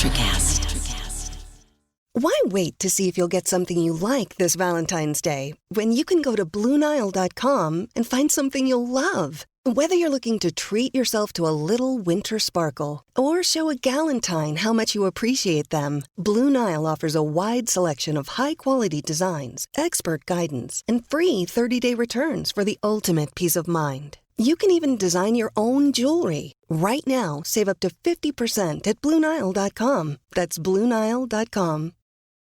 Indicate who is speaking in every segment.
Speaker 1: Electrocast.
Speaker 2: Why wait to see if you'll get something you like this Valentine's Day when you can go to BlueNile.com and find something you'll love? Whether you're looking to treat yourself to a little winter sparkle or show a galentine how much you appreciate them, Blue Nile offers a wide selection of high-quality designs, expert guidance, and free 30-day returns for the ultimate peace of mind. You can even design your own jewelry. Right now, save up to 50% at BlueNile.com. That's BlueNile.com.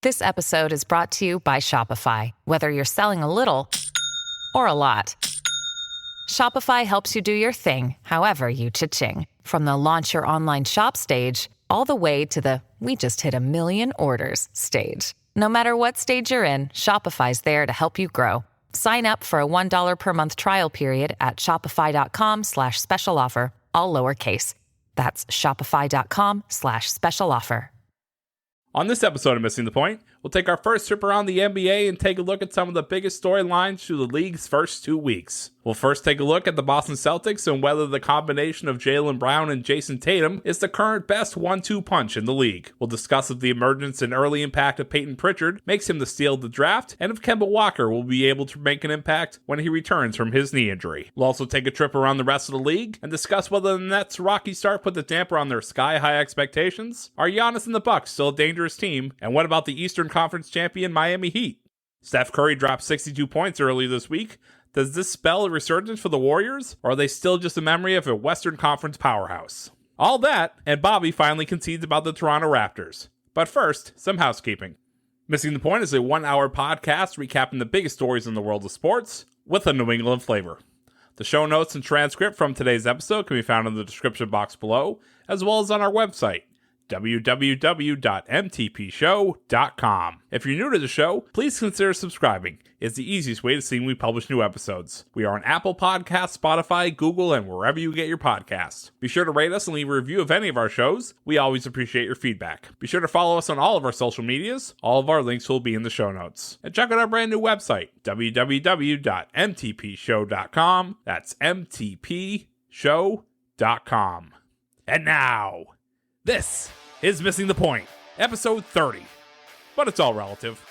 Speaker 3: This episode is brought to you by Shopify. Whether you're selling a little or a lot, Shopify helps you do your thing, however you cha-ching. From the launch your online shop stage, all the way to the we just hit 1 million orders stage. No matter what stage you're in, Shopify's there to help you grow. Sign up for a $1 per month trial period at shopify.com/special offer, all lowercase. That's shopify.com/special offer.
Speaker 4: On this episode of Missing the Point, we'll take our first trip around the NBA and take a look at some of the biggest storylines through the league's first 2 weeks. We'll first take a look at the Boston Celtics and whether the combination of Jaylen Brown and Jayson Tatum is the current best 1-2 punch in the league. We'll discuss if the emergence and early impact of Payton Pritchard makes him the steal of the draft, and if Kemba Walker will be able to make an impact when he returns from his knee injury. We'll also take a trip around the rest of the league and discuss whether the Nets' rocky start put the damper on their sky-high expectations. Are Giannis and the Bucks still a dangerous team? And what about the Eastern Conference champion Miami Heat? Steph Curry dropped 62 points earlier this week. Does this spell a resurgence for the Warriors, or are they still just a memory of a Western Conference powerhouse? All that, and Bobby finally concedes about the Toronto Raptors. But first, some housekeeping. Missing the Point is a 1-hour podcast recapping the biggest stories in the world of sports with a New England flavor. The show notes and transcript from today's episode can be found in the description box below, as well as on our website, www.mtpshow.com. If you're new to the show, please consider subscribing. It's the easiest way to see when we publish new episodes. We are on Apple Podcasts, Spotify, Google, and wherever you get your podcasts. Be sure to rate us and leave a review of any of our shows. We always appreciate your feedback. Be sure to follow us on all of our social medias. All of our links will be in the show notes. And check out our brand new website, www.mtpshow.com. That's mtpshow.com. And now, this is Missing the Point, episode 30. But it's all relative.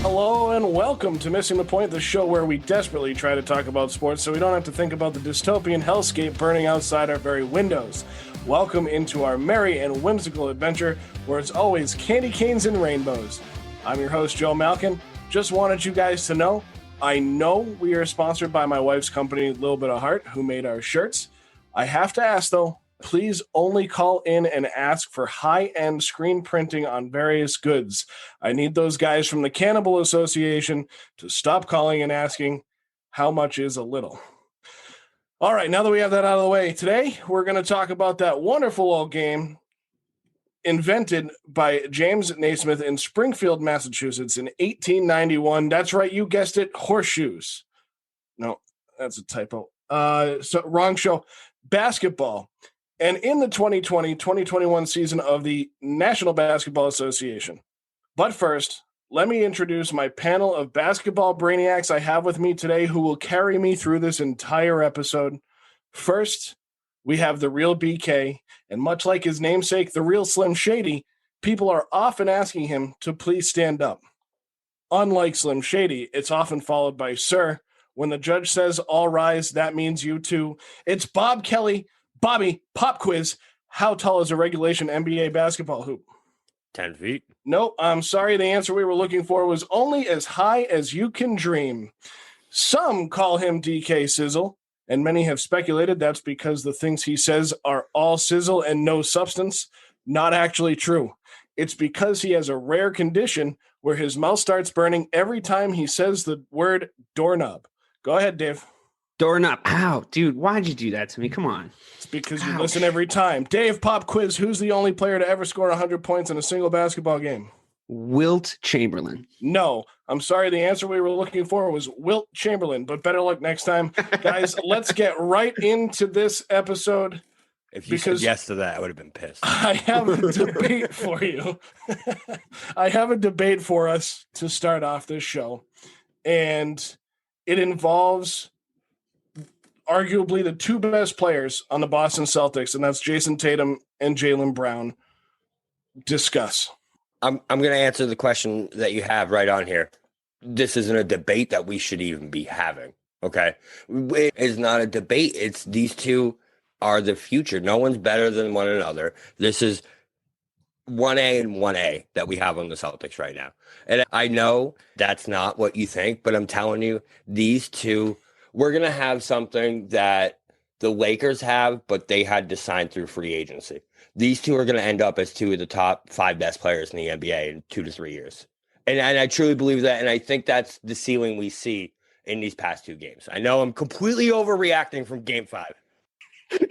Speaker 5: Hello and welcome to Missing the Point, the show where we desperately try to talk about sports so we don't have to think about the dystopian hellscape burning outside our very windows. Welcome into our merry and whimsical adventure where it's always candy canes and rainbows. I'm your host, Joe Malkin. Just wanted you guys to know, I know we are sponsored by my wife's company, Little Bit of Heart, who made our shirts. I have to ask, though, please only call in and ask for high-end screen printing on various goods. I need those guys from the Cannibal Association to stop calling and asking, how much is a little? All right, now that we have that out of the way, today we're going to talk about that wonderful old game invented by James Naismith in Springfield, Massachusetts in 1891. That's right, you guessed it, horseshoes. No, that's a typo. So wrong show. Basketball. And in the 2020-2021 season of the National Basketball Association. But first, let me introduce my panel of basketball brainiacs I have with me today who will carry me through this entire episode. First, we have the real BK, and much like his namesake, the real Slim Shady, people are often asking him to please stand up. Unlike Slim Shady, it's often followed by Sir. When the judge says all rise, that means you too. It's Bob Kelly. Bobby, pop quiz. How tall is a regulation NBA basketball hoop?
Speaker 6: 10 feet.
Speaker 5: No, I'm sorry. The answer we were looking for was only as high as you can dream. Some call him DK Sizzle, and many have speculated that's because the things he says are all sizzle and no substance. Not actually true. It's because he has a rare condition where his mouth starts burning every time he says the word doorknob. Go ahead, Dave.
Speaker 6: Doorknob. Ow, dude, why'd you do that to me? Come on.
Speaker 5: It's because you listen every time. Dave, pop quiz. Who's the only player to ever score 100 points in a single basketball game?
Speaker 6: Wilt Chamberlain.
Speaker 5: No, I'm sorry. The answer we were looking for was Wilt Chamberlain, but better luck next time. Guys, let's get right into this episode.
Speaker 1: If you said yes to that, I would have been pissed.
Speaker 5: I have a debate for you. I have a debate for us to start off this show, and it involves arguably the two best players on the Boston Celtics, and that's Jayson Tatum and Jaylen Brown. Discuss.
Speaker 1: I'm going to answer the question that you have right on here. This isn't a debate that we should even be having, okay? It is not a debate. It's these two are the future. No one's better than one another. This is 1A and 1A that we have on the Celtics right now. And I know that's not what you think, but I'm telling you, these two, we're going to have something that the Lakers have, but they had to sign through free agency. These two are going to end up as two of the top 5 best players in the NBA in 2 to 3 years. And I truly believe that. And I think that's the ceiling we see in these past 2 games. I know I'm completely overreacting from game 5.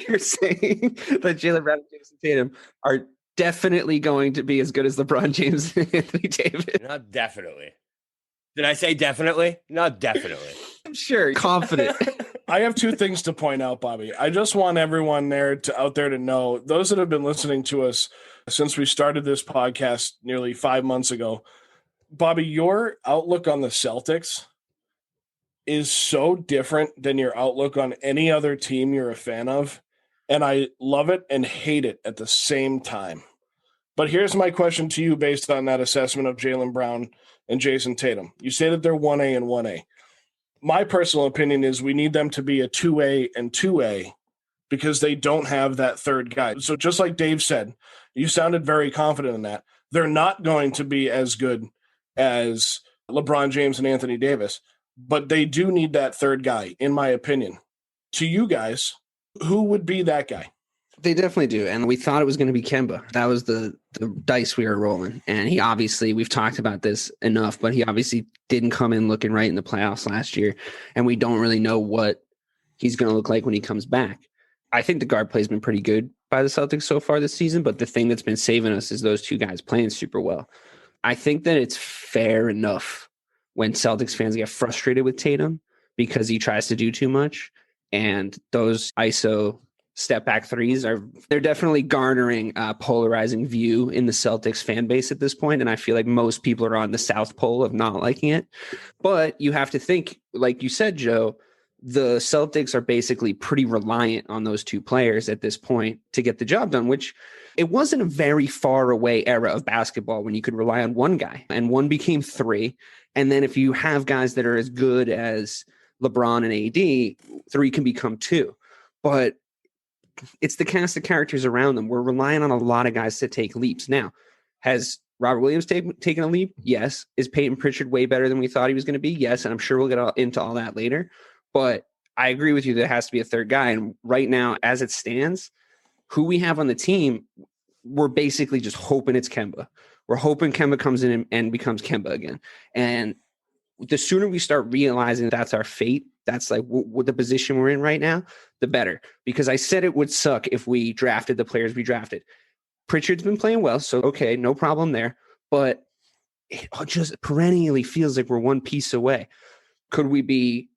Speaker 6: You're saying that Jaylen Brown and Jayson Tatum are definitely going to be as good as LeBron James and Anthony Davis.
Speaker 1: Not definitely. Did I say definitely? Not definitely.
Speaker 6: I'm sure. Confident.
Speaker 5: I have 2 things to point out, Bobby. I just want everyone out there to know, those that have been listening to us since we started this podcast nearly 5 months ago, Bobby, your outlook on the Celtics is so different than your outlook on any other team you're a fan of. And I love it and hate it at the same time. But here's my question to you based on that assessment of Jaylen Brown and Jayson Tatum. You say that they're 1A and 1A. My personal opinion is we need them to be a 2A and 2A because they don't have that third guy. So just like Dave said, you sounded very confident in that. They're not going to be as good as LeBron James and Anthony Davis, but they do need that third guy, in my opinion. To you guys, who would be that guy?
Speaker 6: They definitely do. And we thought it was going to be Kemba. That was the dice we were rolling. And he obviously, we've talked about this enough, but he obviously didn't come in looking right in the playoffs last year. And we don't really know what he's going to look like when he comes back. I think the guard play has been pretty good by the Celtics so far this season, but the thing that's been saving us is those 2 guys playing super well. I think that it's fair enough when Celtics fans get frustrated with Tatum because he tries to do too much. And those ISO step back threes they're definitely garnering a polarizing view in the Celtics fan base at this point. And I feel like most people are on the South Pole of not liking it. But you have to think, like you said, Joe, the Celtics are basically pretty reliant on those 2 players at this point to get the job done, which it wasn't a very far away era of basketball when you could rely on one guy and one became 3. And then if you have guys that are as good as LeBron and AD, 3 can become 2. But it's the cast of characters around them. We're relying on a lot of guys to take leaps. Now, has Robert Williams taken a leap? Yes. Is Payton Pritchard way better than we thought he was going to be? Yes. And I'm sure we'll get into all that later. But I agree with you. There has to be a third guy. And right now, as it stands, who we have on the team, we're basically just hoping it's Kemba. We're hoping Kemba comes in and becomes Kemba again. And the sooner we start realizing that's our fate, that's like what the position we're in right now, the better. Because I said it would suck if we drafted the players we drafted. Pritchard's been playing well, so okay, no problem there. But it just perennially feels like we're one piece away. Could we be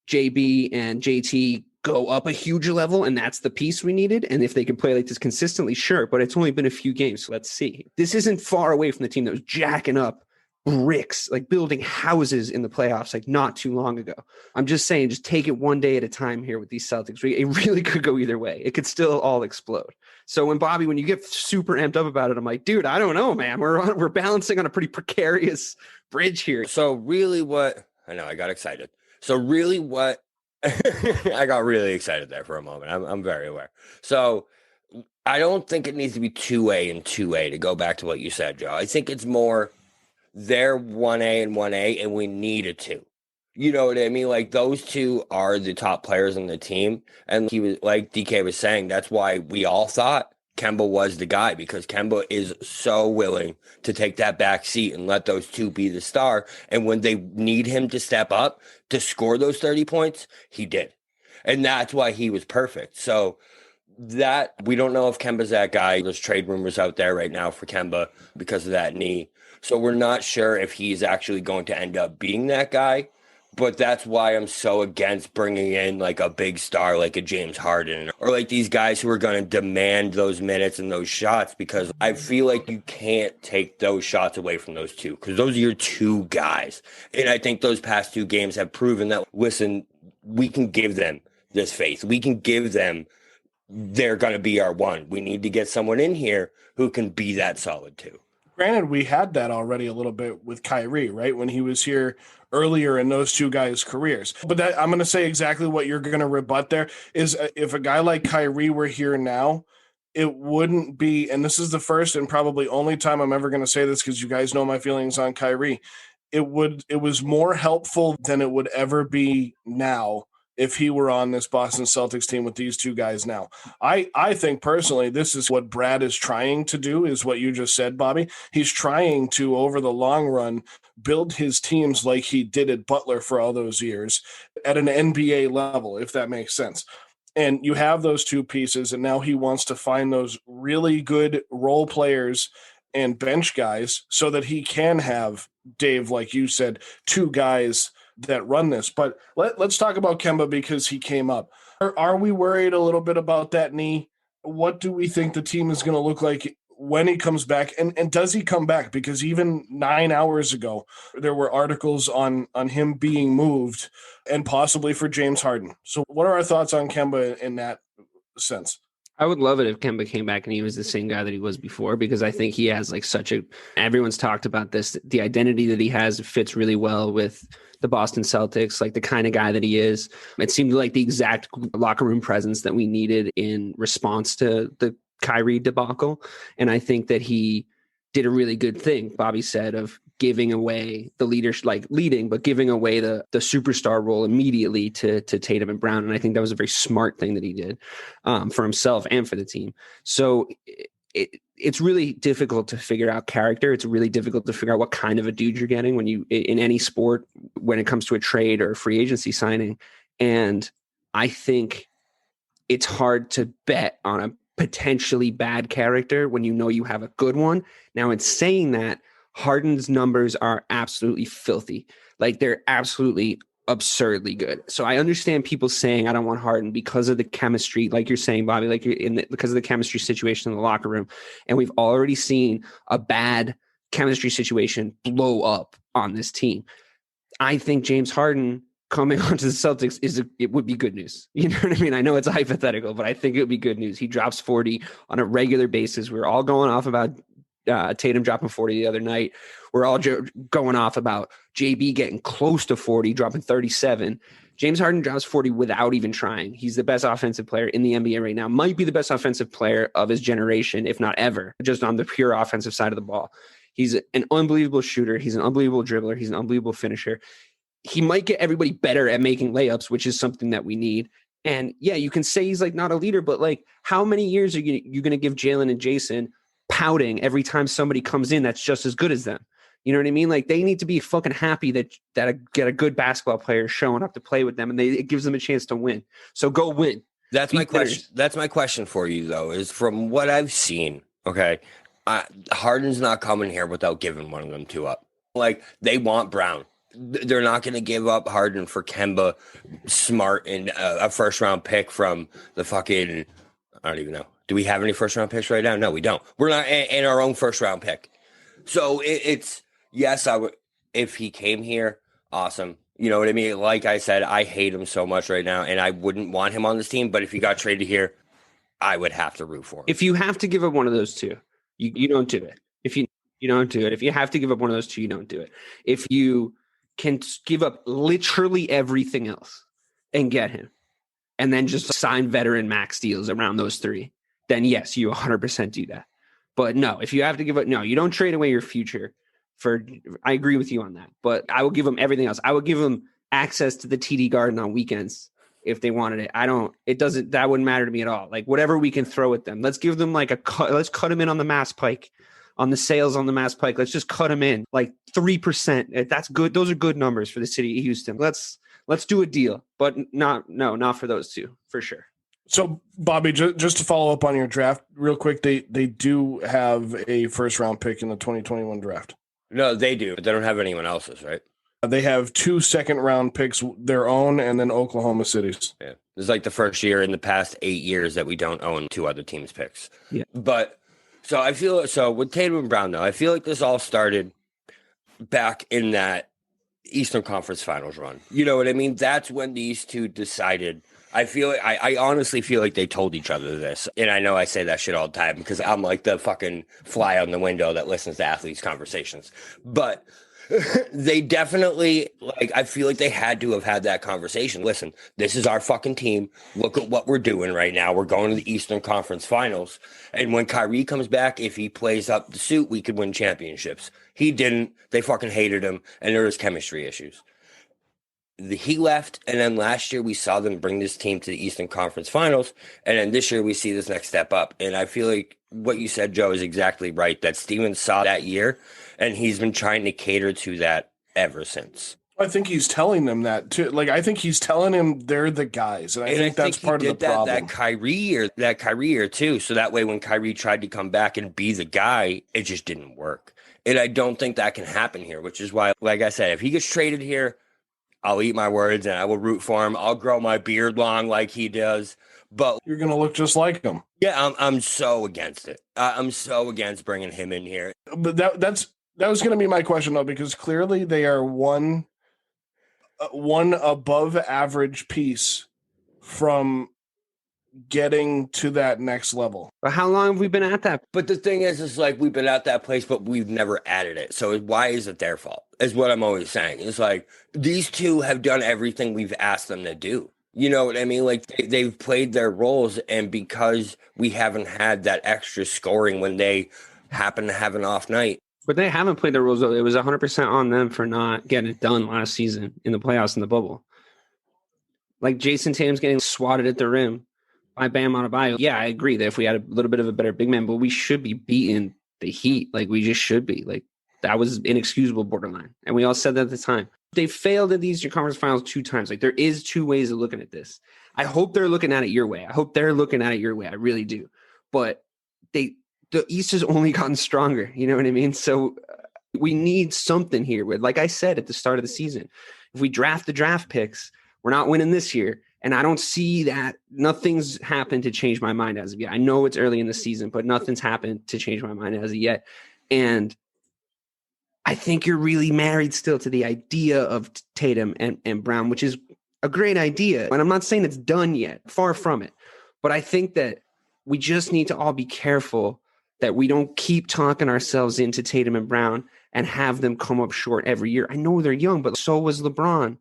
Speaker 6: JB and JT go up a huge level and that's the piece we needed? And if they can play like this consistently, sure. But it's only been a few games, so let's see. This isn't far away from the team that was jacking up bricks, like building houses in the playoffs like not too long ago. I'm just saying, just take it one day at a time here with these Celtics. It really could go either way. It could still all explode. So when you get super amped up about it, I'm like, dude, I don't know, man. We're balancing on a pretty precarious bridge here.
Speaker 1: So really I know I got excited. So really I got really excited there for a moment. I'm very aware. So I don't think it needs to be 2A and 2A to go back to what you said, Joe. I think it's more they're 1A and 1A, and we need a 2. You know what I mean? Like, those 2 are the top players on the team. And he was, like DK was saying, that's why we all thought Kemba was the guy, because Kemba is so willing to take that back seat and let those 2 be the star. And when they need him to step up to score those 30 points, he did. And that's why he was perfect. So that we don't know if Kemba's that guy. There's trade rumors out there right now for Kemba because of that knee. So we're not sure if he's actually going to end up being that guy. But that's why I'm so against bringing in like a big star like a James Harden or like these guys who are going to demand those minutes and those shots, because I feel like you can't take those shots away from those two, because those are your two guys. And I think those past two games have proven that, listen, we can give them this faith. We can give them, they're going to be our one. We need to get someone in here who can be that solid too.
Speaker 5: Granted, we had that already a little bit with Kyrie, right? When he was here earlier in those two guys' careers. But that, I'm going to say exactly what you're going to rebut there is if a guy like Kyrie were here now, it wouldn't be, and this is the first and probably only time I'm ever going to say this because you guys know my feelings on Kyrie. It was more helpful than it would ever be now if he were on this Boston Celtics team with these two guys now. I think personally, this is what Brad is trying to do, is what you just said, Bobby. He's trying to, over the long run, build his teams like he did at Butler for all those years at an NBA level, if that makes sense. And you have those two pieces, and now he wants to find those really good role players and bench guys so that he can have, Dave, like you said, two guys that run this. But let's talk about Kemba because he came up. Are we worried a little bit about that knee? What do we think the team is going to look like when he comes back? And does he come back? Because even 9 hours ago, there were articles on him being moved and possibly for James Harden. So what are our thoughts on Kemba in that sense?
Speaker 6: I would love it if Kemba came back and he was the same guy that he was before, because I think he has like everyone's talked about this, the identity that he has fits really well with the Boston Celtics, like the kind of guy that he is. It seemed like the exact locker room presence that we needed in response to the Kyrie debacle. And I think that he did a really good thing, Bobby said, of giving away the leadership, like leading, but giving away the superstar role immediately to Tatum and Brown. And I think that was a very smart thing that he did for himself and for the team. So it's really difficult to figure out character. It's really difficult to figure out what kind of a dude you're getting when you, in any sport, when it comes to a trade or a free agency signing. And I think it's hard to bet on a potentially bad character when you know you have a good one. Now, in saying that, Harden's numbers are absolutely filthy. Like, they're absolutely absurdly good. So I understand people saying I don't want Harden because of the chemistry, like you're saying, Bobby, like because of the chemistry situation in the locker room. And we've already seen a bad chemistry situation blow up on this team. I think James Harden coming onto the Celtics it would be good news. You know what I mean? I know it's hypothetical, but I think it would be good news. He drops 40 on a regular basis. We're all going off about Tatum dropping 40 the other night. We're all going off about JB getting close to 40, dropping 37. James Harden drops 40 without even trying. He's the best offensive player in the NBA right now. Might be the best offensive player of his generation, if not ever, just on the pure offensive side of the ball. He's an unbelievable shooter. He's an unbelievable dribbler. He's an unbelievable finisher. He might get everybody better at making layups, which is something that we need. And yeah, you can say he's like not a leader, but like, how many years are you going to give Jaylen and Jayson pouting every time somebody comes in that's just as good as them? You know what I mean? Like, they need to be fucking happy that get a good basketball player showing up to play with them, and it gives them a chance to win. So go win.
Speaker 1: That's my question. That's my question for you, though, is from what I've seen, okay, Harden's not coming here without giving one of them two up. Like, they want Brown. They're not going to give up Harden for Kemba, Smart, and a first-round pick from the fucking, I don't even know. Do we have any first-round picks right now? No, we don't. We're not in our own first-round pick. So it's, yes, I would, if he came here, awesome. You know what I mean? Like I said, I hate him so much right now, and I wouldn't want him on this team. But if he got traded here, I would have to root for him.
Speaker 6: If you have to give up one of those two, you don't do it. If you don't do it. If you have to give up one of those two, you don't do it. If you can give up literally everything else and get him, and then just sign veteran max deals around those three, then yes, you 100% do that. But no, if you have to give up, no, you don't trade away your future I agree with you on that, but I will give them everything else. I would give them access to the TD Garden on weekends if they wanted it. That wouldn't matter to me at all. Like, whatever we can throw at them, let's give them like let's cut them in on the Mass Pike, on the sales on the Mass Pike. Let's just cut them in like 3%. That's good. Those are good numbers for the city of Houston. Let's do a deal, but not for those two, for sure.
Speaker 5: So, Bobby, just to follow up on your draft real quick, they do have a first-round pick in the 2021 draft.
Speaker 1: No, they do, but they don't have anyone else's, right?
Speaker 5: They have 2 second-round picks, their own, and then Oklahoma City's.
Speaker 1: Yeah. This is like the first year in the past 8 years that we don't own 2 other teams' picks.
Speaker 6: Yeah.
Speaker 1: But so I feel so with Tatum and Brown, though, I feel like this all started back in that Eastern Conference Finals run. You know what I mean? That's when these two decided. I honestly feel like they told each other this. And I know I say that shit all the time because I'm like the fucking fly on the window that listens to athletes' conversations. But they definitely, like, I feel like they had to have had that conversation. Listen, this is our fucking team. Look at what we're doing right now. We're going to the Eastern Conference Finals. And when Kyrie comes back, if he plays up the suit, we could win championships. He didn't. They fucking hated him. And there was chemistry issues. He left, and then last year we saw them bring this team to the Eastern Conference Finals, and then this year we see this next step up. And I feel like what you said, Joe, is exactly right, that Steven saw that year, and he's been trying to cater to that ever since.
Speaker 5: I think he's telling them that, too. Like, I think he's telling him they're the guys, and I think that's part of the problem.
Speaker 1: That Kyrie year, too, so that way when Kyrie tried to come back and be the guy, it just didn't work. And I don't think that can happen here, which is why, like I said, if he gets traded here, I'll eat my words and I will root for him. I'll grow my beard long like he does. But
Speaker 5: you're going to look just like him.
Speaker 1: Yeah, I'm so against it. I'm so against bringing him in here.
Speaker 5: But that was going to be my question, though, because clearly they are one above average piece from getting to that next level.
Speaker 6: But how long have we been at that?
Speaker 1: But the thing is like we've been at that place, but we've never added it. So why is it their fault? Is what I'm always saying. It's like these two have done everything we've asked them to do. You know what I mean? Like they've played their roles, and because we haven't had that extra scoring when they happen to have an off night.
Speaker 6: But they haven't played their roles. It was 100% on them for not getting it done last season in the playoffs in the bubble. Like Jayson Tatum's getting swatted at the rim by Bam Adebayo. Yeah, I agree that if we had a little bit of a better big man, but we should be beating the Heat. Like we just should be. Like that was inexcusable borderline. And we all said that at the time. They failed at the Eastern Conference Finals 2 times. Like there is 2 ways of looking at this. I hope they're looking at it your way. I hope they're looking at it your way. I really do. But the East has only gotten stronger. You know what I mean? So we need something here with, like I said at the start of the season, if we draft the draft picks, we're not winning this year. And I don't see that. Nothing's happened to change my mind as of yet. I know it's early in the season, but nothing's happened to change my mind as of yet. And I think you're really married still to the idea of Tatum and Brown, which is a great idea. And I'm not saying it's done yet, far from it. But I think that we just need to all be careful that we don't keep talking ourselves into Tatum and Brown and have them come up short every year. I know they're young, but so was LeBron.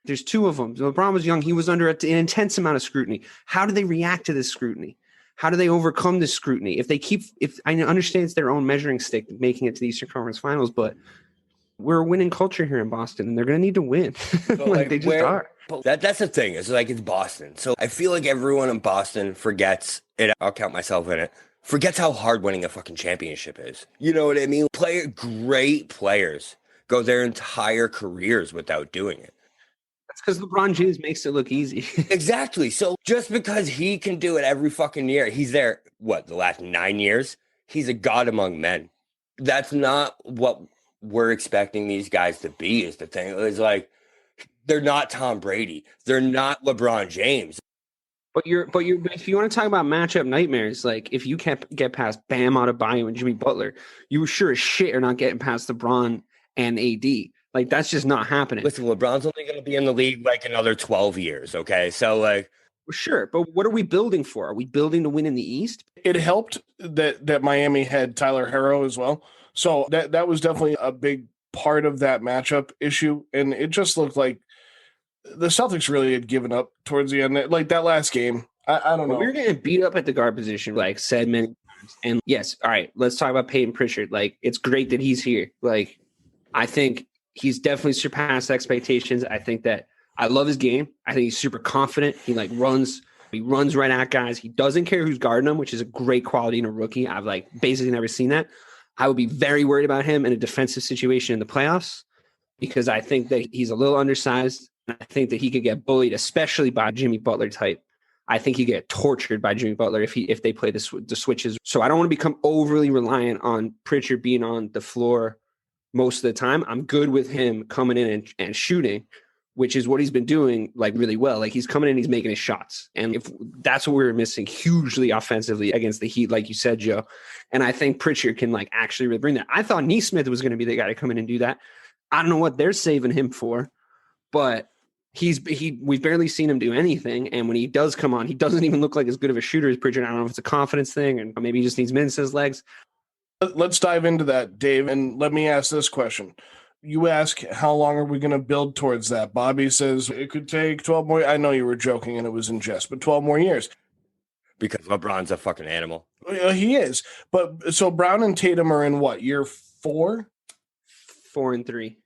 Speaker 6: There's 2 of them. LeBron was young. He was under an intense amount of scrutiny. How do they react to this scrutiny? How do they if I understand it's their own measuring stick making it to the Eastern Conference Finals, but we're a winning culture here in Boston, and they're going to need to win. like they just are.
Speaker 1: That's the thing. It's like it's Boston. So I feel like everyone in Boston forgets it. I'll count myself in it. Forgets how hard winning a fucking championship is. You know what I mean? Great players go their entire careers without doing it.
Speaker 6: That's because LeBron James makes it look easy.
Speaker 1: Exactly. So just because he can do it every fucking year, he's there, the last 9 years? He's a god among men. That's not what we're expecting these guys to be, is the thing. It's like, they're not Tom Brady. They're not LeBron James.
Speaker 6: But if you want to talk about matchup nightmares, like if you can't get past Bam Adebayo and Jimmy Butler, you sure as shit are not getting past LeBron and AD. Like that's just not happening.
Speaker 1: Listen, LeBron's only going to be in the league like another 12 years. Okay. So like,
Speaker 6: sure. But what are we building for? Are we building to win in the East?
Speaker 5: It helped that Miami had Tyler Herro as well. So that was definitely a big part of that matchup issue. And it just looked like the Celtics really had given up towards the end. Like that last game, I don't know.
Speaker 6: We were getting beat up at the guard position, like said many times. And yes, all right, let's talk about Payton Pritchard. Like it's great that he's here. Like I think he's definitely surpassed expectations. I think that I love his game. I think he's super confident. He runs right at guys. He doesn't care who's guarding him, which is a great quality in a rookie. I've basically never seen that. I would be very worried about him in a defensive situation in the playoffs because I think that he's a little undersized. I think that he could get bullied, especially by Jimmy Butler type. I think he get tortured by Jimmy Butler if they play the switches. So I don't want to become overly reliant on Pritchard being on the floor most of the time. I'm good with him coming in and shooting, which is what he's been doing like really well. Like he's coming in, he's making his shots. And if that's what we're missing hugely offensively against the Heat, like you said, Joe. And I think Pritchard can like actually really bring that. I thought Nesmith was going to be the guy to come in and do that. I don't know what they're saving him for, but we've barely seen him do anything. And when he does come on, he doesn't even look like as good of a shooter as Pritchard. I don't know if it's a confidence thing and maybe he just needs minutes in his legs.
Speaker 5: Let's dive into that, Dave. And let me ask this question. You ask, how long are we going to build towards that? Bobby says it could take 12 more. I know you were joking and it was in jest, but 12 more years.
Speaker 1: Because LeBron's a fucking animal.
Speaker 5: He is. But so Brown and Tatum are in what, year 4?
Speaker 6: 4 and 3.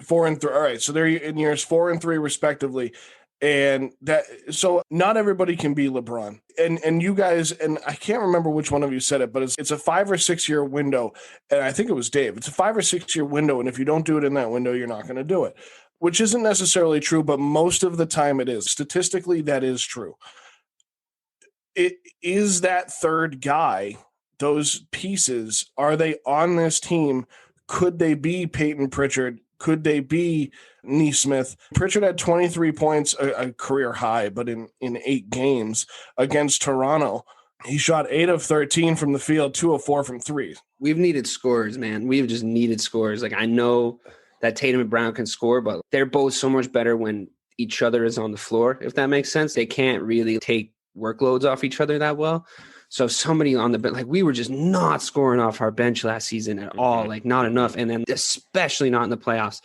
Speaker 5: 4 and 3. All right. So they're in years 4 and 3 respectively. And that, so not everybody can be LeBron. And you guys, and I can't remember which one of you said it, but it's a 5 or 6 year window. And I think it was Dave. It's a 5 or 6 year window. And if you don't do it in that window, you're not going to do it, which isn't necessarily true, but most of the time it is. Statistically, that is true. It is that third guy, those pieces, are they on this team? Could they be Payton Pritchard? Could they be Nesmith? Pritchard had 23 points, a career high, but in 8 games against Toronto. He shot 8 of 13 from the field, 2 of 4 from 3.
Speaker 6: We've needed scores, man. We've just needed scores. Like I know that Tatum and Brown can score, but they're both so much better when each other is on the floor, if that makes sense. They can't really take workloads off each other that well. So somebody on the bench, like we were just not scoring off our bench last season at all, like not enough. And then especially not in the playoffs.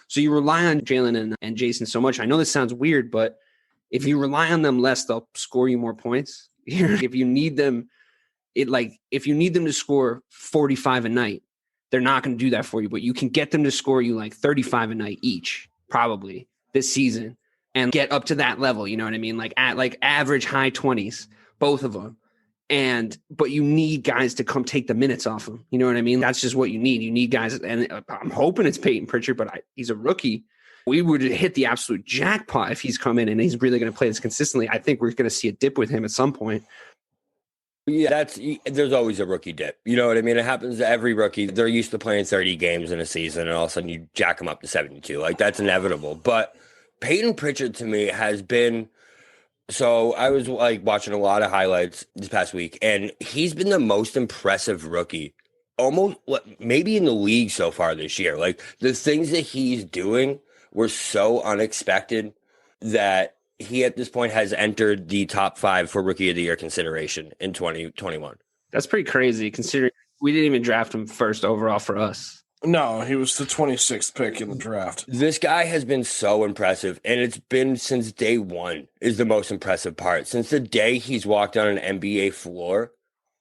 Speaker 6: So you rely on Jaylen and Jayson so much. I know this sounds weird, but if you rely on them less, they'll score you more points. If you need them, if you need them to score 45 a night, they're not going to do that for you, but you can get them to score you like 35 a night each, probably this season, and get up to that level. You know what I mean? Like at like average high 20s, both of them. But you need guys to come take the minutes off him. You know what I mean? That's just what you need. You need guys, and I'm hoping it's Payton Pritchard, but he's a rookie. We would hit the absolute jackpot if he's come in and he's really going to play this consistently. I think we're going to see a dip with him at some point.
Speaker 1: Yeah, there's always a rookie dip. You know what I mean? It happens to every rookie. They're used to playing 30 games in a season, and all of a sudden you jack them up to 72. Like that's inevitable. But Payton Pritchard to me has been. So I was like watching a lot of highlights this past week, and he's been the most impressive rookie, almost maybe in the league so far this year. Like the things that he's doing were so unexpected that he at this point has entered the top 5 for Rookie of the Year consideration in 2021.
Speaker 6: That's pretty crazy considering we didn't even draft him first overall for us.
Speaker 5: No, he was the 26th pick in the draft.
Speaker 1: This guy has been so impressive, and it's been since day one is the most impressive part. Since the day he's walked on an NBA floor,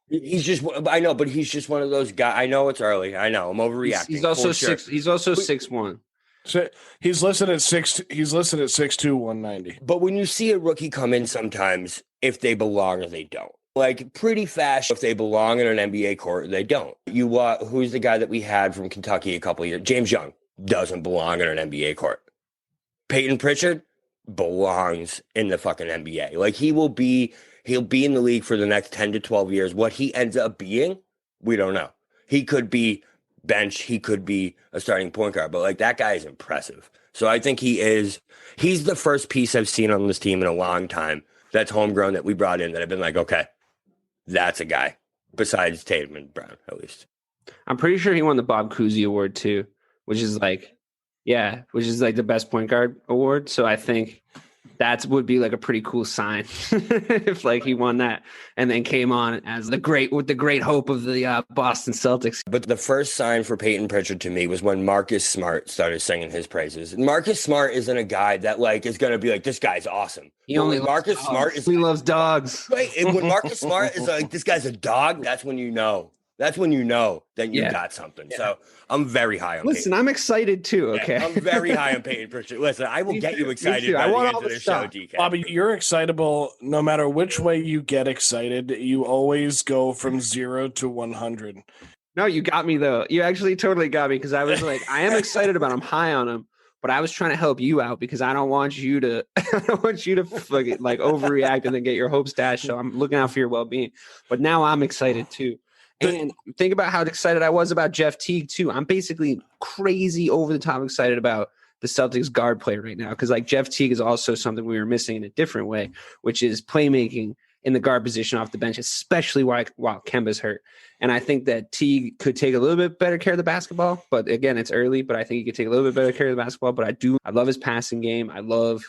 Speaker 1: he's just, I know, but he's just one of those guys. I know it's early. I know I'm overreacting.
Speaker 6: He's also He's also 6'1".
Speaker 5: So he's listed at 6'2", 190.
Speaker 1: But when you see a rookie come in sometimes, if they belong or they don't. Like pretty fast, if they belong in an NBA court, they don't. Who's the guy that we had from Kentucky a couple of years? James Young doesn't belong in an NBA court. Payton Pritchard belongs in the fucking NBA. Like he'll be in the league for the next 10 to 12 years. What he ends up being, we don't know. He could be bench, he could be a starting point guard, but like that guy is impressive. So I think he's the first piece I've seen on this team in a long time that's homegrown that we brought in that I've been like, okay, that's a guy besides Tatum and Brown, at least.
Speaker 6: I'm pretty sure he won the Bob Cousy Award too, which is like the best point guard award. So I think that would be like a pretty cool sign if like he won that and then came on as the great hope of the Boston Celtics.
Speaker 1: But the first sign for Payton Pritchard to me was when Marcus Smart started singing his praises. Marcus Smart isn't a guy that like is going to be like, this guy's awesome.
Speaker 6: He loves dogs.
Speaker 1: Right. And when Marcus Smart is like, this guy's a dog, that's when you know. That's when you know that you got something. Yeah. So I'm very high on
Speaker 6: Listen,
Speaker 1: Payton.
Speaker 6: I'm excited too, okay?
Speaker 1: Yeah, I'm very high on Payton Pritchard. Listen, I will get you excited by the end of the show, DK.
Speaker 5: Bobby, you're excitable no matter which way you get excited. You always go from 0 to 100.
Speaker 6: No, you got me though. You actually totally got me because I was like, I am excited about him, high on him. But I was trying to help you out because I don't want you to like overreact and then get your hopes dashed. So I'm looking out for your well-being. But now I'm excited too. And think about how excited I was about Jeff Teague too. I'm basically crazy over the top excited about the Celtics guard play right now, because like Jeff Teague is also something we were missing in a different way, which is playmaking in the guard position off the bench, especially while Kemba's hurt. And I think that Teague could take a little bit better care of the basketball, but again, it's early, but I think he could take a little bit better care of the basketball. But I love his passing game. I love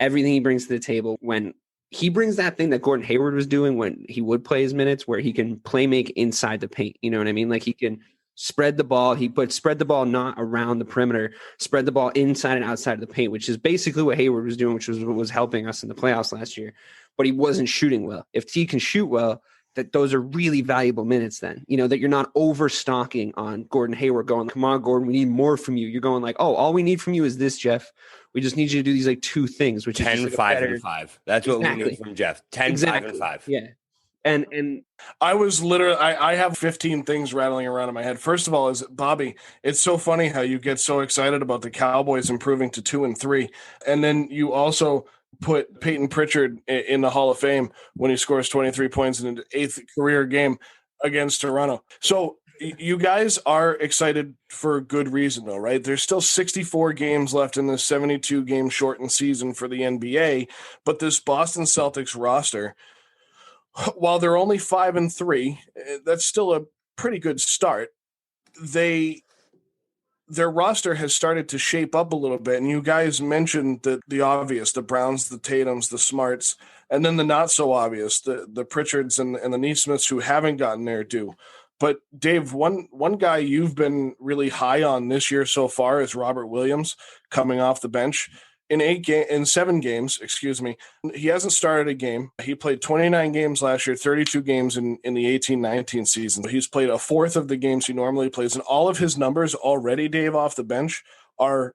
Speaker 6: everything he brings to the table. When he brings that thing that Gordon Hayward was doing when he would play his minutes, where he can play make inside the paint. You know what I mean? Like he can spread the ball. Spread the ball not around the perimeter, spread the ball inside and outside of the paint, which is basically what Hayward was doing, which was helping us in the playoffs last year. But he wasn't shooting well. If T can shoot well, that those are really valuable minutes then. You know, that you're not overstocking on Gordon Hayward going, come on, Gordon, we need more from you. You're going like, oh, all we need from you is this, Jeff. We just need you to do these like two things, which
Speaker 1: 10,
Speaker 6: is
Speaker 1: 5, and 5. That's what we need from Jeff. 10, 5, and 5.
Speaker 6: Yeah. And
Speaker 5: I was literally, I have 15 things rattling around in my head. First of all, is Bobby, it's so funny how you get so excited about the Cowboys improving to 2-3. And then you also put Payton Pritchard in the Hall of Fame when he scores 23 points in an 8th career game against Toronto. So you guys are excited for good reason, though, right? There's still 64 games left in this 72-game shortened season for the NBA, but this Boston Celtics roster, while they're only 5-3, that's still a pretty good start. Their roster has started to shape up a little bit, and you guys mentioned the obvious, the Browns, the Tatums, the Smarts, and then the not so obvious, the Pritchards and the Neesmiths who haven't gotten their due. But Dave, one guy you've been really high on this year so far is Robert Williams coming off the bench. In 7 games, he hasn't started a game. He played 29 games last year, 32 games in the 18-19 season. He's played a fourth of the games he normally plays, and all of his numbers already, Dave, off the bench are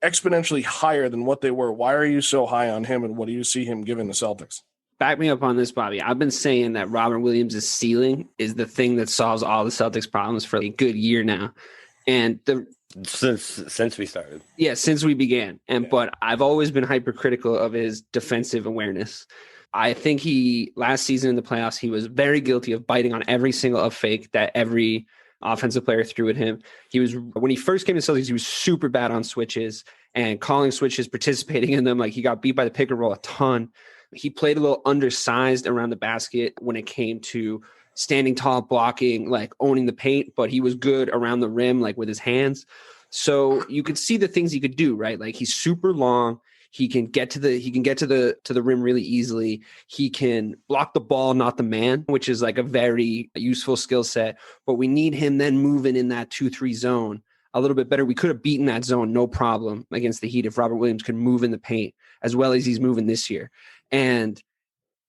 Speaker 5: exponentially higher than what they were. Why are you so high on him, and what do you see him giving the Celtics?
Speaker 6: Back me up on this, Bobby. I've been saying that Robert Williams' ceiling is the thing that solves all the Celtics' problems for a good year now. And
Speaker 1: since we started.
Speaker 6: Yeah, since we began. But I've always been hypercritical of his defensive awareness. I think last season in the playoffs, he was very guilty of biting on every single up fake that every offensive player threw at him. When he first came to Celtics, he was super bad on switches and calling switches, participating in them. Like he got beat by the pick and roll a ton. He played a little undersized around the basket when it came to standing tall, blocking, like owning the paint, but he was good around the rim, like with his hands. So you could see the things he could do, right? Like he's super long. He can get to the rim really easily. He can block the ball, not the man, which is like a very useful skill set. But we need him then moving in that 2-3 zone a little bit better. We could have beaten that zone no problem against the Heat if Robert Williams could move in the paint as well as he's moving this year. And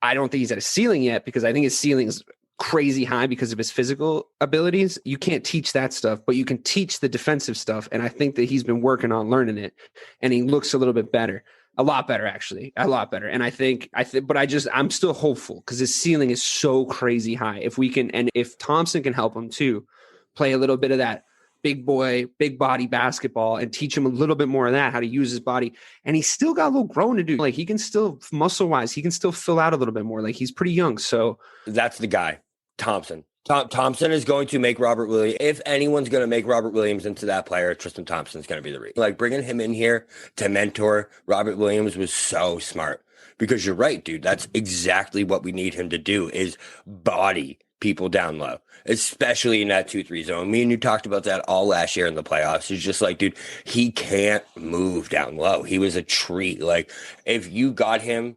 Speaker 6: I don't think he's at a ceiling yet, because I think his ceiling is crazy high because of his physical abilities. You can't teach that stuff, but you can teach the defensive stuff. And I think that he's been working on learning it, and he looks a little bit better, a lot better, actually, a lot better. And I'm still hopeful because his ceiling is so crazy high. If Thompson can help him too, play a little bit of that big boy, big body basketball and teach him a little bit more of that, how to use his body. And he's still got a little growing to do. Like he can still muscle wise, he can still fill out a little bit more. Like he's pretty young. So
Speaker 1: that's the guy. Thompson. Thompson is going to make Robert Williams. If anyone's going to make Robert Williams into that player, Tristan Thompson is going to be the reason. Like bringing him in here to mentor Robert Williams was so smart, because you're right, dude. That's exactly what we need him to do, is body people down low, especially in that 2-3 zone. Me and you talked about that all last year in the playoffs. It's just like, dude, he can't move down low. He was a tree. Like if you got him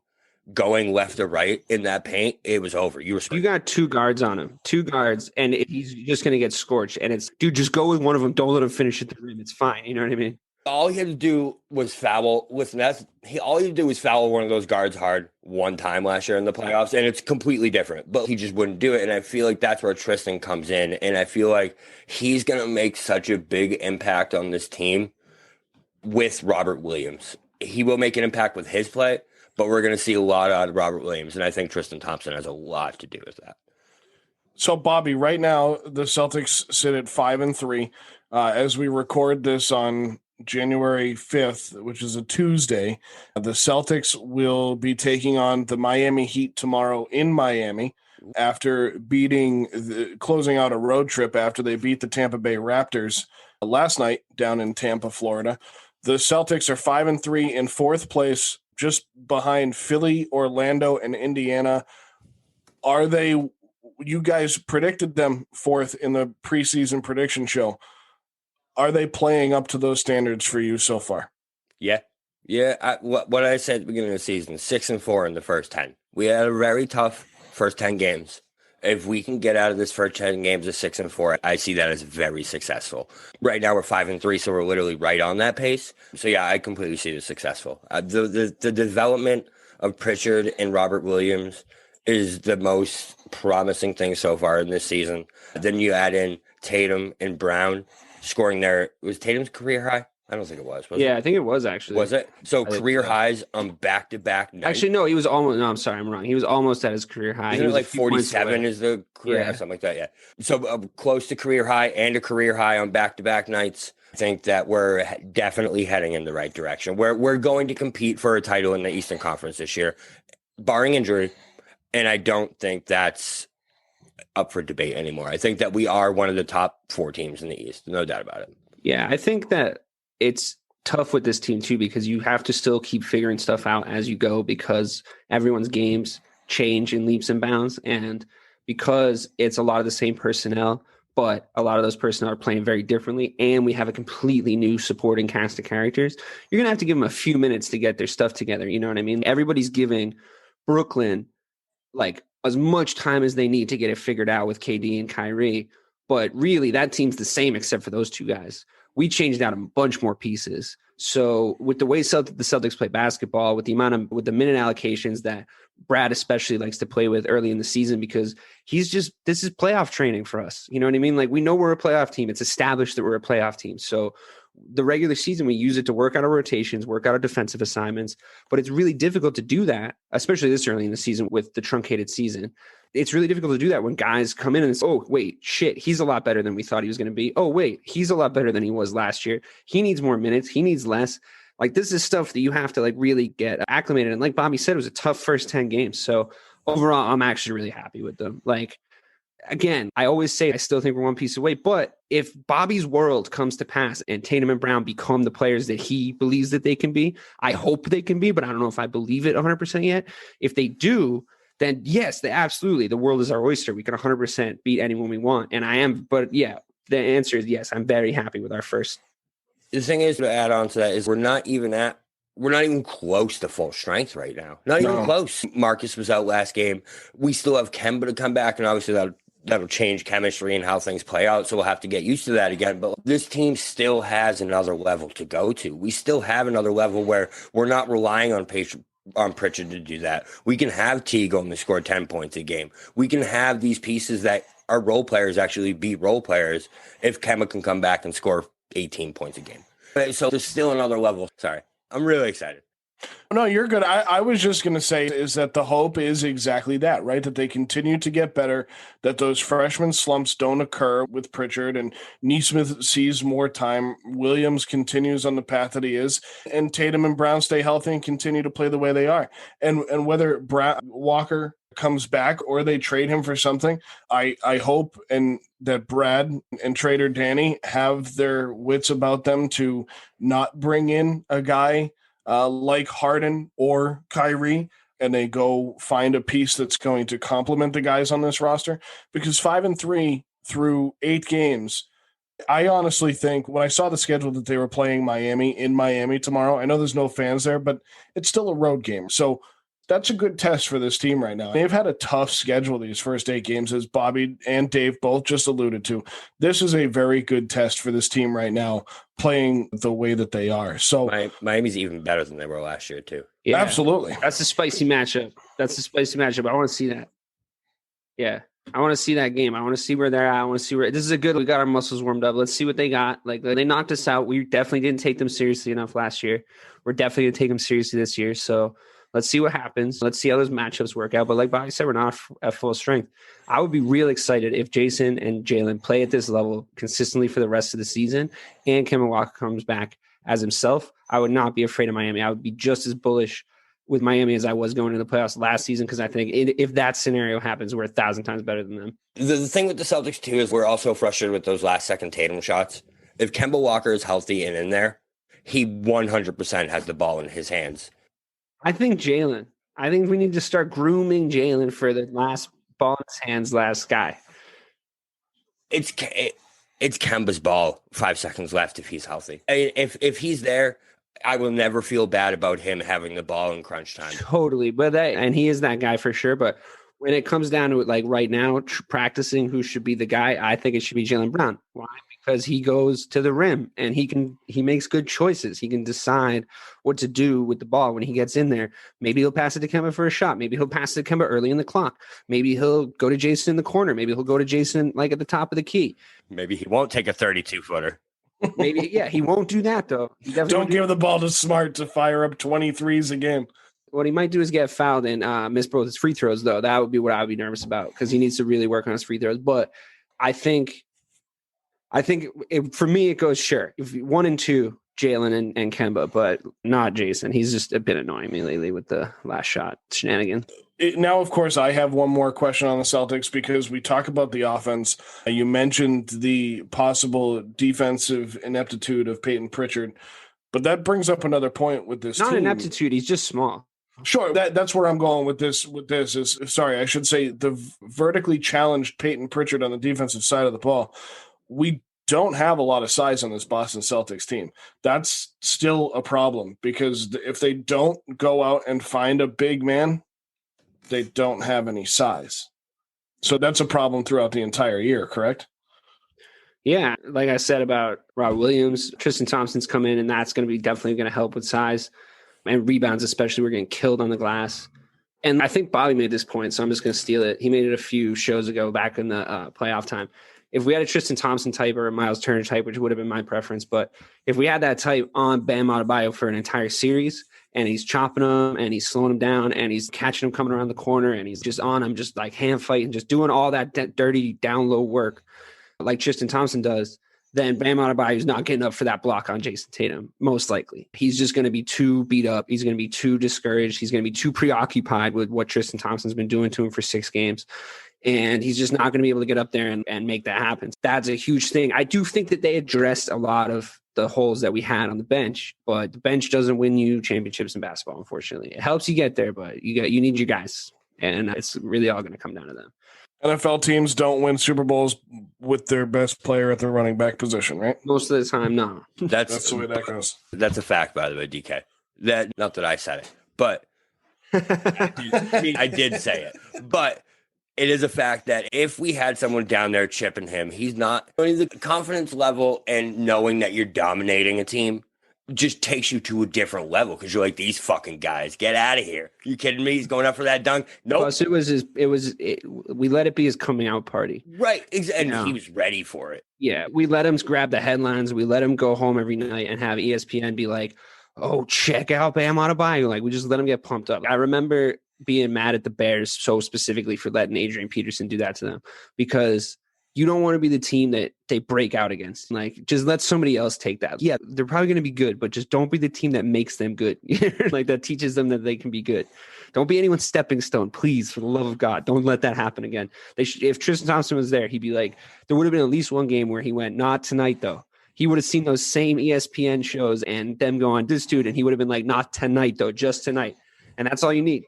Speaker 1: going left or right in that paint, it was over. You
Speaker 6: got 2 guards on him, 2 guards, and he's just going to get scorched. And it's, dude, just go with one of them. Don't let him finish at the rim. It's fine. You know what I mean?
Speaker 1: All he had to do was foul. Listen, all he had to do was foul one of those guards hard one time last year in the playoffs, and it's completely different. But he just wouldn't do it, and I feel like that's where Tristan comes in, and I feel like he's going to make such a big impact on this team with Robert Williams. He will make an impact with his play, but we're going to see a lot out of Robert Williams, and I think Tristan Thompson has a lot to do with that.
Speaker 5: So, Bobby, right now the Celtics sit at 5-3 as we record this on January 5th, which is a Tuesday. The Celtics will be taking on the Miami Heat tomorrow in Miami. after closing out a road trip after they beat the Tampa Bay Raptors last night down in Tampa, Florida. The Celtics are 5-3 in fourth place, just behind Philly, Orlando, and Indiana. You guys predicted them fourth in the preseason prediction show. Are they playing up to those standards for you so far?
Speaker 1: Yeah. What I said at the beginning of the season, 6-4 in the first 10. We had a very tough first 10 games. If we can get out of this first 10 games of 6-4, I see that as very successful. Right now we're 5-3, so we're literally right on that pace. So yeah, I completely see it as successful. The development of Pritchard and Robert Williams is the most promising thing so far in this season. Then you add in Tatum and Brown scoring was Tatum's career high? I don't think it was
Speaker 6: Yeah,
Speaker 1: it?
Speaker 6: I think it was actually.
Speaker 1: Was it? So career highs on back-to-back nights.
Speaker 6: Actually, no, he was almost. No, I'm sorry, I'm wrong. He was almost at his career high.
Speaker 1: Isn't
Speaker 6: He
Speaker 1: it
Speaker 6: was
Speaker 1: like 47 is the career high, something like that? Yeah. So close to career high and a career high on back-to-back nights. I think that we're definitely heading in the right direction. We're going to compete for a title in the Eastern Conference this year, barring injury. And I don't think that's up for debate anymore. I think that we are one of the top 4 teams in the East. No doubt about it.
Speaker 6: Yeah, I think that it's tough with this team too, because you have to still keep figuring stuff out as you go, because everyone's games change in leaps and bounds, and because it's a lot of the same personnel, but a lot of those personnel are playing very differently, and we have a completely new supporting cast of characters. You're gonna have to give them a few minutes to get their stuff together. You know what I mean? Everybody's giving Brooklyn like as much time as they need to get it figured out with KD and Kyrie, but really that team's the same except for those two guys. We changed out a bunch more pieces. So with the way the Celtics play basketball, with the minute allocations that Brad especially likes to play with early in the season, because this is playoff training for us. You know what I mean? Like, we know we're a playoff team. It's established that we're a playoff team. So the regular season, we use it to work out our rotations, work out our defensive assignments, but it's really difficult to do that, especially this early in the season with the truncated season. It's really difficult to do that when guys come in and say, oh, wait, shit, he's a lot better than we thought he was going to be. Oh, wait, he's a lot better than he was last year. He needs more minutes. He needs less. Like, this is stuff that you have to really get acclimated. And like Bobby said, it was a tough first 10 games. So overall, I'm actually really happy with them. Again, I always say I still think we're one piece away, but if Bobby's world comes to pass and Tatum and Brown become the players that he believes that they can be, I hope they can be, but I don't know if I believe it 100% yet. If they do, then yes, absolutely, the world is our oyster. We can 100% beat anyone we want. And I am, but yeah, the answer is yes. I'm very happy with our first.
Speaker 1: The thing is, to add on to that, is we're not even close to full strength right now. Not even close. Marcus was out last game. We still have Kemba to come back, and obviously that'll change chemistry and how things play out. So we'll have to get used to that again. But this team still has another level to go to. We still have another level where we're not relying on Pritchard to do that. We can have T go and score 10 points a game. We can have these pieces that are role players actually be role players if Kemba can come back and score 18 points a game. So there's still another level. Sorry. I'm really excited.
Speaker 5: No, you're good. I was just going to say is that the hope is exactly that, right? That they continue to get better, that those freshman slumps don't occur with Pritchard, and Nesmith sees more time. Williams continues on the path that he is, and Tatum and Brown stay healthy and continue to play the way they are. And whether Walker comes back or they trade him for something, I hope and that Brad and Trader Danny have their wits about them to not bring in a guy like Harden or Kyrie, and they go find a piece that's going to complement the guys on this roster, because 5-3 through 8 games, I honestly think when I saw the schedule that they were playing in Miami tomorrow, I know there's no fans there, but it's still a road game. So that's a good test for this team right now. They've had a tough schedule these first 8 games, as Bobby and Dave both just alluded to. This is a very good test for this team right now, playing the way that they are. So
Speaker 1: Miami's even better than they were last year too.
Speaker 6: Yeah,
Speaker 5: absolutely.
Speaker 6: That's a spicy matchup. I want to see that. Yeah. I want to see that game. I want to see where they're at. I want to see we got our muscles warmed up. Let's see what they got. Like, they knocked us out. We definitely didn't take them seriously enough last year. We're definitely going to take them seriously this year. So let's see what happens. Let's see how those matchups work out. But like Bobby said, we're not at full strength. I would be real excited if Jayson and Jaylen play at this level consistently for the rest of the season, and Kemba Walker comes back as himself. I would not be afraid of Miami. I would be just as bullish with Miami as I was going into the playoffs last season, because I think if that scenario happens, we're 1,000 times better than them.
Speaker 1: The thing with the Celtics, too, is we're also frustrated with those last-second Tatum shots. If Kemba Walker is healthy and in there, he 100% has the ball in his hands.
Speaker 6: I think Jaylen. I think we need to start grooming Jaylen for the last ball in his hands, last guy.
Speaker 1: It's Kemba's ball, 5 seconds left if he's healthy. If he's there, I will never feel bad about him having the ball in crunch time.
Speaker 6: Totally. And he is that guy for sure. But when it comes down to it, like right now, practicing who should be the guy, I think it should be Jaylen Brown. Why? Because he goes to the rim and he makes good choices. He can decide what to do with the ball when he gets in there. Maybe he'll pass it to Kemba for a shot. Maybe he'll pass it to Kemba early in the clock. Maybe he'll go to Jayson in the corner. Maybe he'll go to Jayson like at the top of the key.
Speaker 1: Maybe he won't take a 32-footer.
Speaker 6: Maybe, yeah, he won't do that though.
Speaker 5: Don't give the ball to Smart to fire up 23s a game.
Speaker 6: What he might do is get fouled and miss both his free throws, though. That would be what I would be nervous about, because he needs to really work on his free throws. But I think for me, it goes sure. If 1 and 2, Jaylen and Kemba, but not Jayson. He's just a bit annoying me lately with the last shot shenanigan.
Speaker 5: Now, of course, I have one more question on the Celtics, because we talk about the offense. You mentioned the possible defensive ineptitude of Payton Pritchard, but that brings up another point with this
Speaker 6: Not
Speaker 5: team.
Speaker 6: ineptitude. He's just small.
Speaker 5: Sure, that's where I'm going with this. I should say the vertically challenged Payton Pritchard on the defensive side of the ball. We don't have a lot of size on this Boston Celtics team. That's still a problem, because if they don't go out and find a big man, they don't have any size. So that's a problem throughout the entire year, correct?
Speaker 6: Yeah, like I said about Rob Williams, Tristan Thompson's come in, and that's going to be definitely going to help with size and rebounds, especially. We're getting killed on the glass. And I think Bobby made this point, so I'm just going to steal it. He made it a few shows ago back in the playoff time. If we had a Tristan Thompson type or a Miles Turner type, which would have been my preference, but if we had that type on Bam Adebayo for an entire series, and he's chopping him and he's slowing him down and he's catching him coming around the corner and he's just on him, just like hand fighting, just doing all that dirty down low work like Tristan Thompson does, then Bam Adebayo is not getting up for that block on Jayson Tatum, most likely. He's just going to be too beat up. He's going to be too discouraged. He's going to be too preoccupied with what Tristan Thompson's been doing to him for 6 games. And he's just not going to be able to get up there and make that happen. That's a huge thing. I do think that they addressed a lot of the holes that we had on the bench, but the bench doesn't win you championships in basketball, unfortunately. It helps you get there, but you need your guys. And it's really all going to come down to them.
Speaker 5: NFL teams don't win Super Bowls with their best player at their running back position, right?
Speaker 6: Most of the time, no.
Speaker 5: That's the way that goes.
Speaker 1: That's a fact, by the way, DK. Not that I said it, but I did say it. But it is a fact that if we had someone down there chipping him, the confidence level and knowing that you're dominating a team just takes you to a different level, because you're like, these fucking guys, get out of here. You kidding me? He's going up for that dunk. Nope.
Speaker 6: Plus, we let it be his coming out party.
Speaker 1: Right. And he was ready for it.
Speaker 6: Yeah. We let him grab the headlines. We let him go home every night and have ESPN be like, oh, check out Bam Adebayo. Like, we just let him get pumped up. I remember being mad at the Bears so specifically for letting Adrian Peterson do that to them, because you don't want to be the team that they break out against. Like, just let somebody else take that. Yeah, they're probably going to be good, but just don't be the team that makes them good. Like, that teaches them that they can be good. Don't be anyone's stepping stone, please, for the love of God. Don't let that happen again. If Tristan Thompson was there, he'd be like, there would have been at least one game where he went, not tonight, though. He would have seen those same ESPN shows and them go on, this dude, and he would have been like, not tonight, though, just tonight. And that's all you need.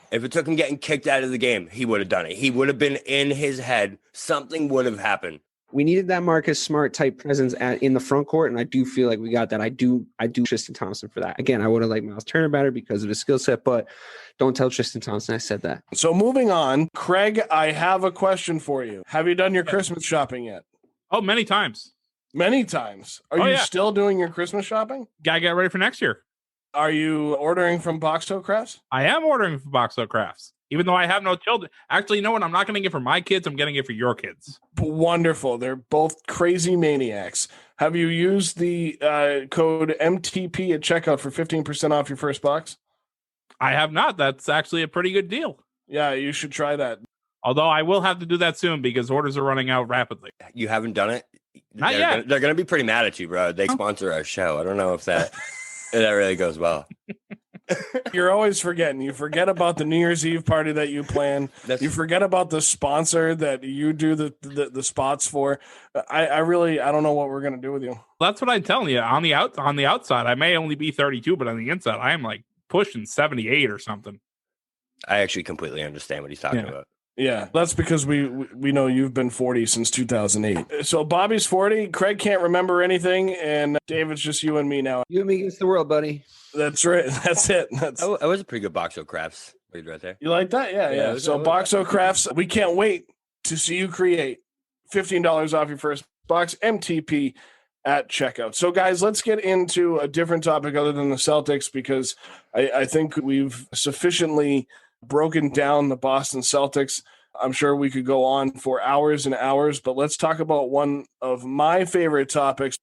Speaker 1: If it took him getting kicked out of the game, he would have done it. He would have been in his head. Something would have happened.
Speaker 6: We needed that Marcus Smart type presence in the front court, and I do feel like we got that. I do Tristan Thompson for that. Again, I would have liked Miles Turner better because of his skill set, but don't tell Tristan Thompson I said that.
Speaker 5: So moving on, Craig, I have a question for you. Have you done your Christmas shopping yet?
Speaker 4: Oh, many times.
Speaker 5: Many times. Are you still doing your Christmas shopping?
Speaker 4: Gotta get ready for next year.
Speaker 5: Are you ordering from Box Toe Crafts?
Speaker 4: I am ordering from Box Toe Crafts, even though I have no children. Actually, you know what? I'm not going to get for my kids. I'm getting it for your kids.
Speaker 5: Wonderful. They're both crazy maniacs. Have you used the code MTP at checkout for 15% off your first box?
Speaker 4: I have not. That's actually a pretty good deal.
Speaker 5: Yeah, you should try that.
Speaker 4: Although I will have to do that soon because orders are running out rapidly.
Speaker 1: You haven't done it?
Speaker 4: Not yet.
Speaker 1: They're going to be pretty mad at you, bro. They sponsor our show. I don't know if that... that really goes well.
Speaker 5: You're always forgetting. You forget about the New Year's Eve party that you plan. You forget about the sponsor that you do the spots for. I don't know what we're gonna do with you.
Speaker 4: That's what I'm telling you. On the outside, I may only be 32, but on the inside, I am like pushing 78 or something.
Speaker 1: I actually completely understand what he's talking about.
Speaker 5: Yeah, that's because we know you've been 40 since 2008. So Bobby's 40. Craig can't remember anything, and David's just you and me now.
Speaker 6: You and me against the world, buddy.
Speaker 5: That's right. That's it.
Speaker 1: That was a pretty good Boxo Crafts read right there.
Speaker 5: You like that? Yeah. So Boxo Crafts, we can't wait to see you create $15 off your first box, MTP at checkout. So guys, let's get into a different topic other than the Celtics, because I think we've sufficiently broken down the Boston Celtics. I'm sure we could go on for hours and hours, but let's talk about one of my favorite topics.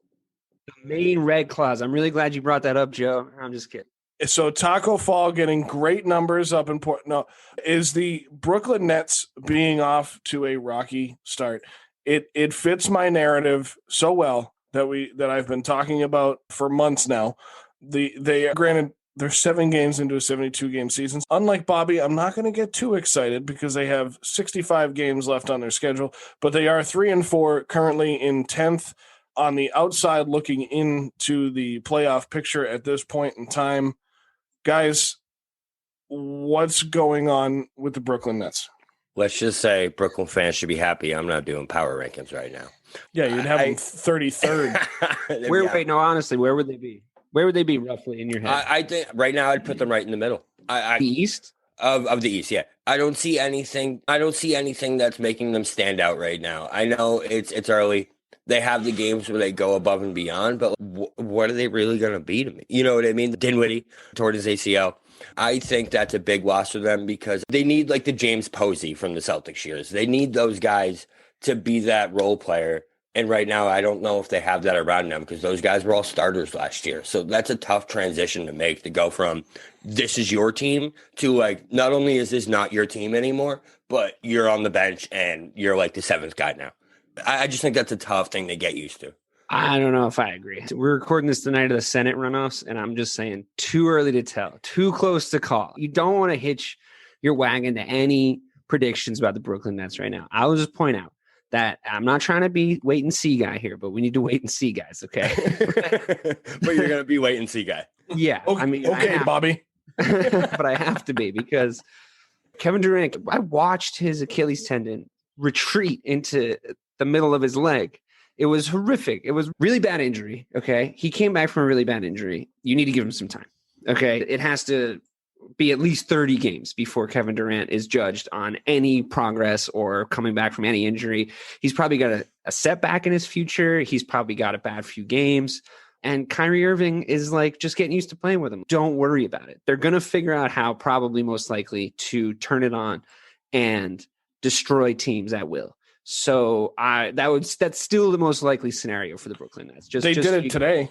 Speaker 6: The main red clause. I'm really glad you brought that up, Joe. I'm just kidding.
Speaker 5: So Taco Fall getting great numbers up in is the Brooklyn Nets being off to a rocky start. It fits my narrative so well that I've been talking about for months now. Granted, they're 7 games into a 72-game season. Unlike Bobby, I'm not going to get too excited because they have 65 games left on their schedule, but they are 3-4 currently in 10th on the outside looking into the playoff picture at this point in time. Guys, what's going on with the Brooklyn Nets?
Speaker 1: Let's just say Brooklyn fans should be happy I'm not doing power rankings right now.
Speaker 5: Yeah, you'd have them 33rd.
Speaker 6: Wait, no, honestly, where would they be? Where would they be roughly in your head?
Speaker 1: I think right now I'd put them right in the middle.
Speaker 6: The East?
Speaker 1: Of the East, yeah. I don't see anything that's making them stand out right now. I know it's early. They have the games where they go above and beyond, but what are they really going to be to me? You know what I mean? Dinwiddie toward his ACL. I think that's a big loss for them because they need like the James Posey from the Celtics years. They need those guys to be that role player. And right now, I don't know if they have that around them because those guys were all starters last year. So that's a tough transition to make, to go from this is your team to like, not only is this not your team anymore, but you're on the bench and you're like the 7th guy now. I just think that's a tough thing to get used to.
Speaker 6: I don't know if I agree. We're recording this the night of the Senate runoffs, and I'm just saying too early to tell, too close to call. You don't want to hitch your wagon to any predictions about the Brooklyn Nets right now. I will just point out that I'm not trying to be wait and see guy here, but we need to wait and see, guys. Okay.
Speaker 1: But you're going to be wait and see guy.
Speaker 6: Yeah.
Speaker 5: Okay,
Speaker 6: I mean,
Speaker 5: okay, Bobby.
Speaker 6: But I have to be because Kevin Durant, I watched his Achilles tendon retreat into the middle of his leg. It was horrific. It was really bad injury. Okay. He came back from a really bad injury. You need to give him some time. Okay. It has to be at least 30 games before Kevin Durant is judged on any progress or coming back from any injury. He's probably got a setback in his future. He's probably got a bad few games. And Kyrie Irving is like just getting used to playing with him. Don't worry about it. They're going to figure out how, probably most likely, to turn it on and destroy teams at will. So that's still the most likely scenario for the Brooklyn Nets.
Speaker 5: They did it today.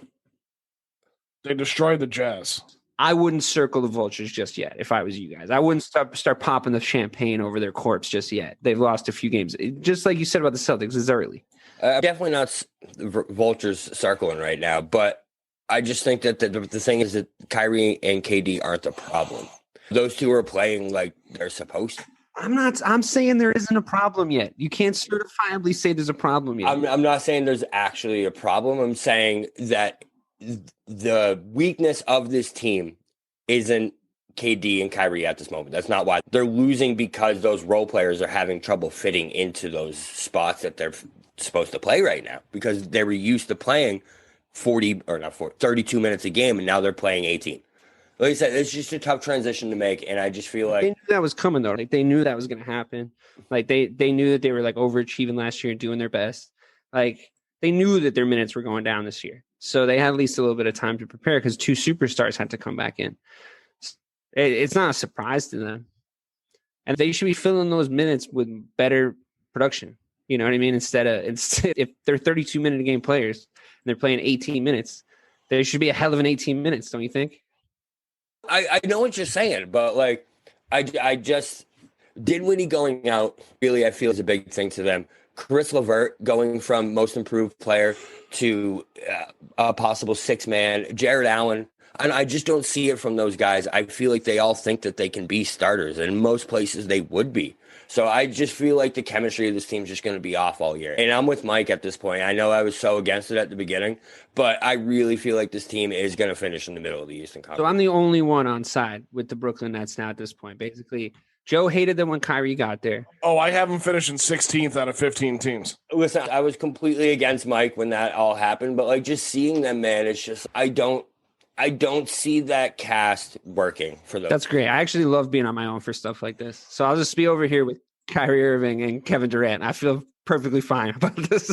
Speaker 5: They destroyed the Jazz.
Speaker 6: I wouldn't circle the vultures just yet if I was you guys. I wouldn't start popping the champagne over their corpse just yet. They've lost a few games. Just like you said about the Celtics, it's early.
Speaker 1: Definitely not vultures circling right now, but I just think that the thing is that Kyrie and KD aren't the problem. Those two are playing like they're supposed to.
Speaker 6: I'm saying there isn't a problem yet. You can't certifiably say there's a problem yet.
Speaker 1: I'm not saying there's actually a problem. I'm saying that the weakness of this team isn't KD and Kyrie at this moment. That's not why they're losing, because those role players are having trouble fitting into those spots that they're supposed to play right now, because they were used to playing 32 minutes a game, and now they're playing 18. Like I said, it's just a tough transition to make, and I just feel like
Speaker 6: they knew that was coming though. Like they knew that was going to happen. Like they knew that they were like overachieving last year and doing their best. Like they knew that their minutes were going down this year, so they had at least a little bit of time to prepare because 2 superstars had to come back in. It's not a surprise to them, and they should be filling those minutes with better production. You know what I mean? Instead, if they're 32-minute a game players and they're playing 18 minutes, there should be a hell of an 18 minutes, don't you think?
Speaker 1: I know what you're saying, but like I just Dinwiddie going out really, I feel, is a big thing to them. Chris LeVert going from most improved player to a possible 6-man. Jared Allen, And I just don't see it from those guys. I feel like they all think that they can be starters, and in most places they would be. So I just feel like the chemistry of this team is just going to be off all year. And I'm with Mike at this point. I know I was so against it at the beginning, but I really feel like this team is going to finish in the middle of the Eastern Conference.
Speaker 6: So I'm the only one on side with the Brooklyn Nets now at this point. Basically, Joe hated them when Kyrie got there.
Speaker 5: Oh, I have them finishing 16th out of 15 teams.
Speaker 1: Listen, I was completely against Mike when that all happened, but like just seeing them, man, it's just I don't see that cast working for them.
Speaker 6: That's great. I actually love being on my own for stuff like this. So I'll just be over here with Kyrie Irving and Kevin Durant. I feel perfectly fine about this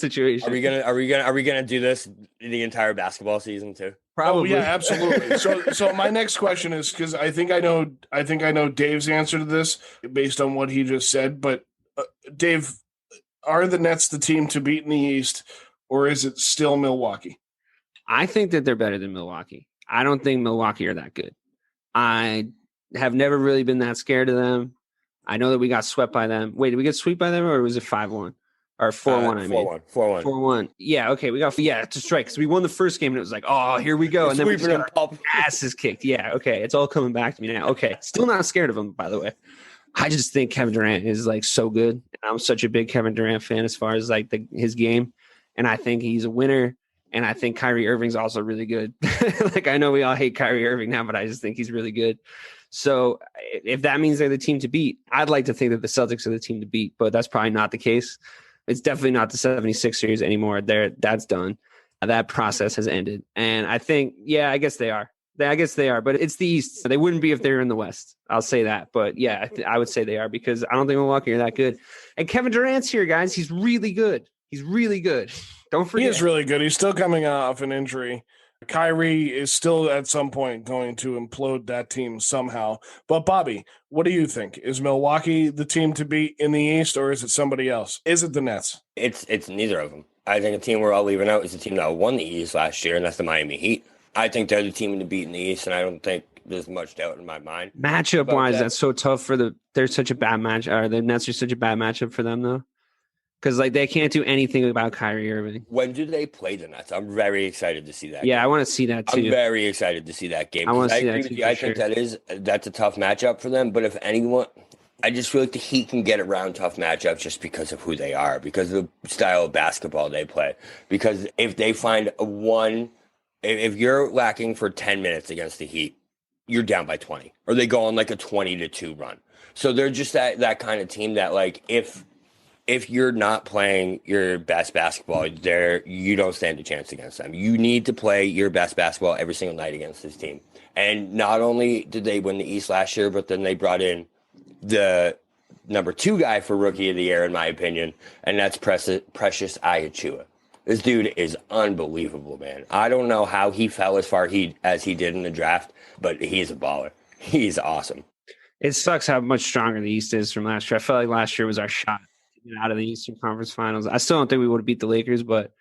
Speaker 6: situation.
Speaker 1: Are we gonna do this the entire basketball season too?
Speaker 6: Probably.
Speaker 5: Oh, yeah, absolutely. So my next question is, because I think I know Dave's answer to this based on what he just said. But Dave, are the Nets the team to beat in the East, or is it still Milwaukee?
Speaker 6: I think that they're better than Milwaukee. I don't think Milwaukee are that good. I have never really been that scared of them. I know that we got swept by them. Wait, did we get swept by them, or was it 5-1? Or 4-1, I mean.
Speaker 1: 4-1.
Speaker 6: 4-1. Yeah, okay. It's a strike. Because we won the first game, and it was like, oh, here we go. And then we just got our asses kicked. Yeah, okay. It's all coming back to me now. Okay. Still not scared of them, by the way. I just think Kevin Durant is, like, so good. I'm such a big Kevin Durant fan as far as, like, his game. And I think he's a winner. And I think Kyrie Irving's also really good. Like, I know we all hate Kyrie Irving now, but I just think he's really good. So if that means they're the team to beat, I'd like to think that the Celtics are the team to beat, but that's probably not the case. It's definitely not the 76ers anymore. That's done. That process has ended. And I think, yeah, I guess they are. But it's the East. So they wouldn't be if they were in the West. I'll say that. But yeah, I would say they are, because I don't think Milwaukee are that good. And Kevin Durant's here, guys. He's really good. Don't forget.
Speaker 5: He is really good. He's still coming off an injury. Kyrie is still at some point going to implode that team somehow. But Bobby, what do you think? Is Milwaukee the team to beat in the East, or is it somebody else? Is it the Nets?
Speaker 1: It's neither of them. I think the team we're all leaving out is the team that won the East last year, and that's the Miami Heat. I think they're the team to beat in the East, and I don't think there's much doubt in my mind.
Speaker 6: Matchup wise, that's so tough for they're such a bad match. Or the Nets are such a bad matchup for them, though. Because like they can't do anything about Kyrie Irving.
Speaker 1: When do they play the Nets? I'm very excited to see that.
Speaker 6: Yeah, game. I want to see that too.
Speaker 1: I'm very excited to see that game.
Speaker 6: I want to see that too.
Speaker 1: I think that's a tough matchup for them. But if anyone, I just feel like the Heat can get around tough matchups just because of who they are, because of the style of basketball they play. Because if they find if you're lacking for 10 minutes against the Heat, you're down by 20, or they go on like a 20-2 run. So they're just that kind of team that like if you're not playing your best basketball, you don't stand a chance against them. You need to play your best basketball every single night against this team. And not only did they win the East last year, but then they brought in the number 2 guy for Rookie of the Year, in my opinion, and that's Precious Achiuwa. This dude is unbelievable, man. I don't know how he fell as far as he did in the draft, but he's a baller. He's awesome.
Speaker 6: It sucks how much stronger the East is from last year. I felt like last year was our shot to get out of the Eastern Conference Finals. I still don't think we would have beat the Lakers, but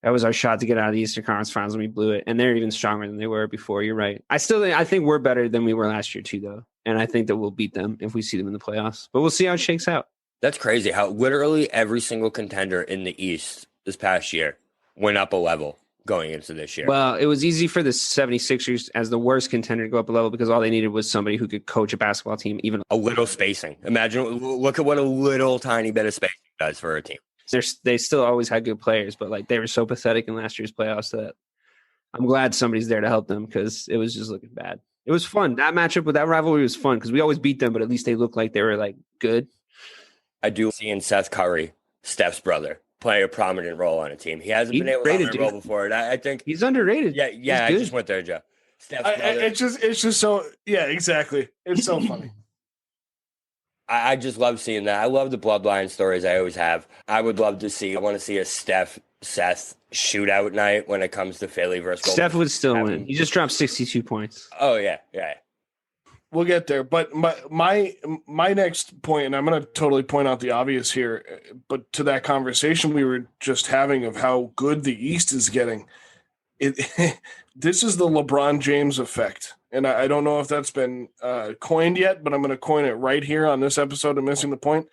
Speaker 6: that was our shot to get out of the Eastern Conference Finals, and we blew it. And they're even stronger than they were before. You're right. I think we're better than we were last year too, though. And I think that we'll beat them if we see them in the playoffs. But we'll see how it shakes out.
Speaker 1: That's crazy how literally every single contender in the East this past year went up a level going into this year.
Speaker 6: Well, it was easy for the 76ers as the worst contender to go up a level because all they needed was somebody who could coach a basketball team. Even
Speaker 1: a little spacing. Imagine, look at what a little tiny bit of spacing does for a team.
Speaker 6: They still always had good players, but like they were so pathetic in last year's playoffs that I'm glad somebody's there to help them because it was just looking bad. It was fun. That matchup with that rivalry was fun because we always beat them, but at least they looked like they were like good.
Speaker 1: I do see in Seth Curry, Steph's brother, play a prominent role on a team. He hasn't been able to play a role before. And I think
Speaker 6: he's underrated.
Speaker 1: Yeah. I just went there, Joe. Steph's brother.
Speaker 5: It's just so, yeah, exactly. It's so funny.
Speaker 1: I just love seeing that. I love the bloodline stories. I always have. I want to see a Seth shootout night when it comes to Philly versus Golden.
Speaker 6: Steph would still win. He just dropped 62 points.
Speaker 1: Oh yeah.
Speaker 5: We'll get there. But my next point, and I'm going to totally point out the obvious here, but to that conversation we were just having of how good the East is getting, this is the LeBron James effect. And I don't know if that's been coined yet, but I'm going to coin it right here on this episode of Missing the Point.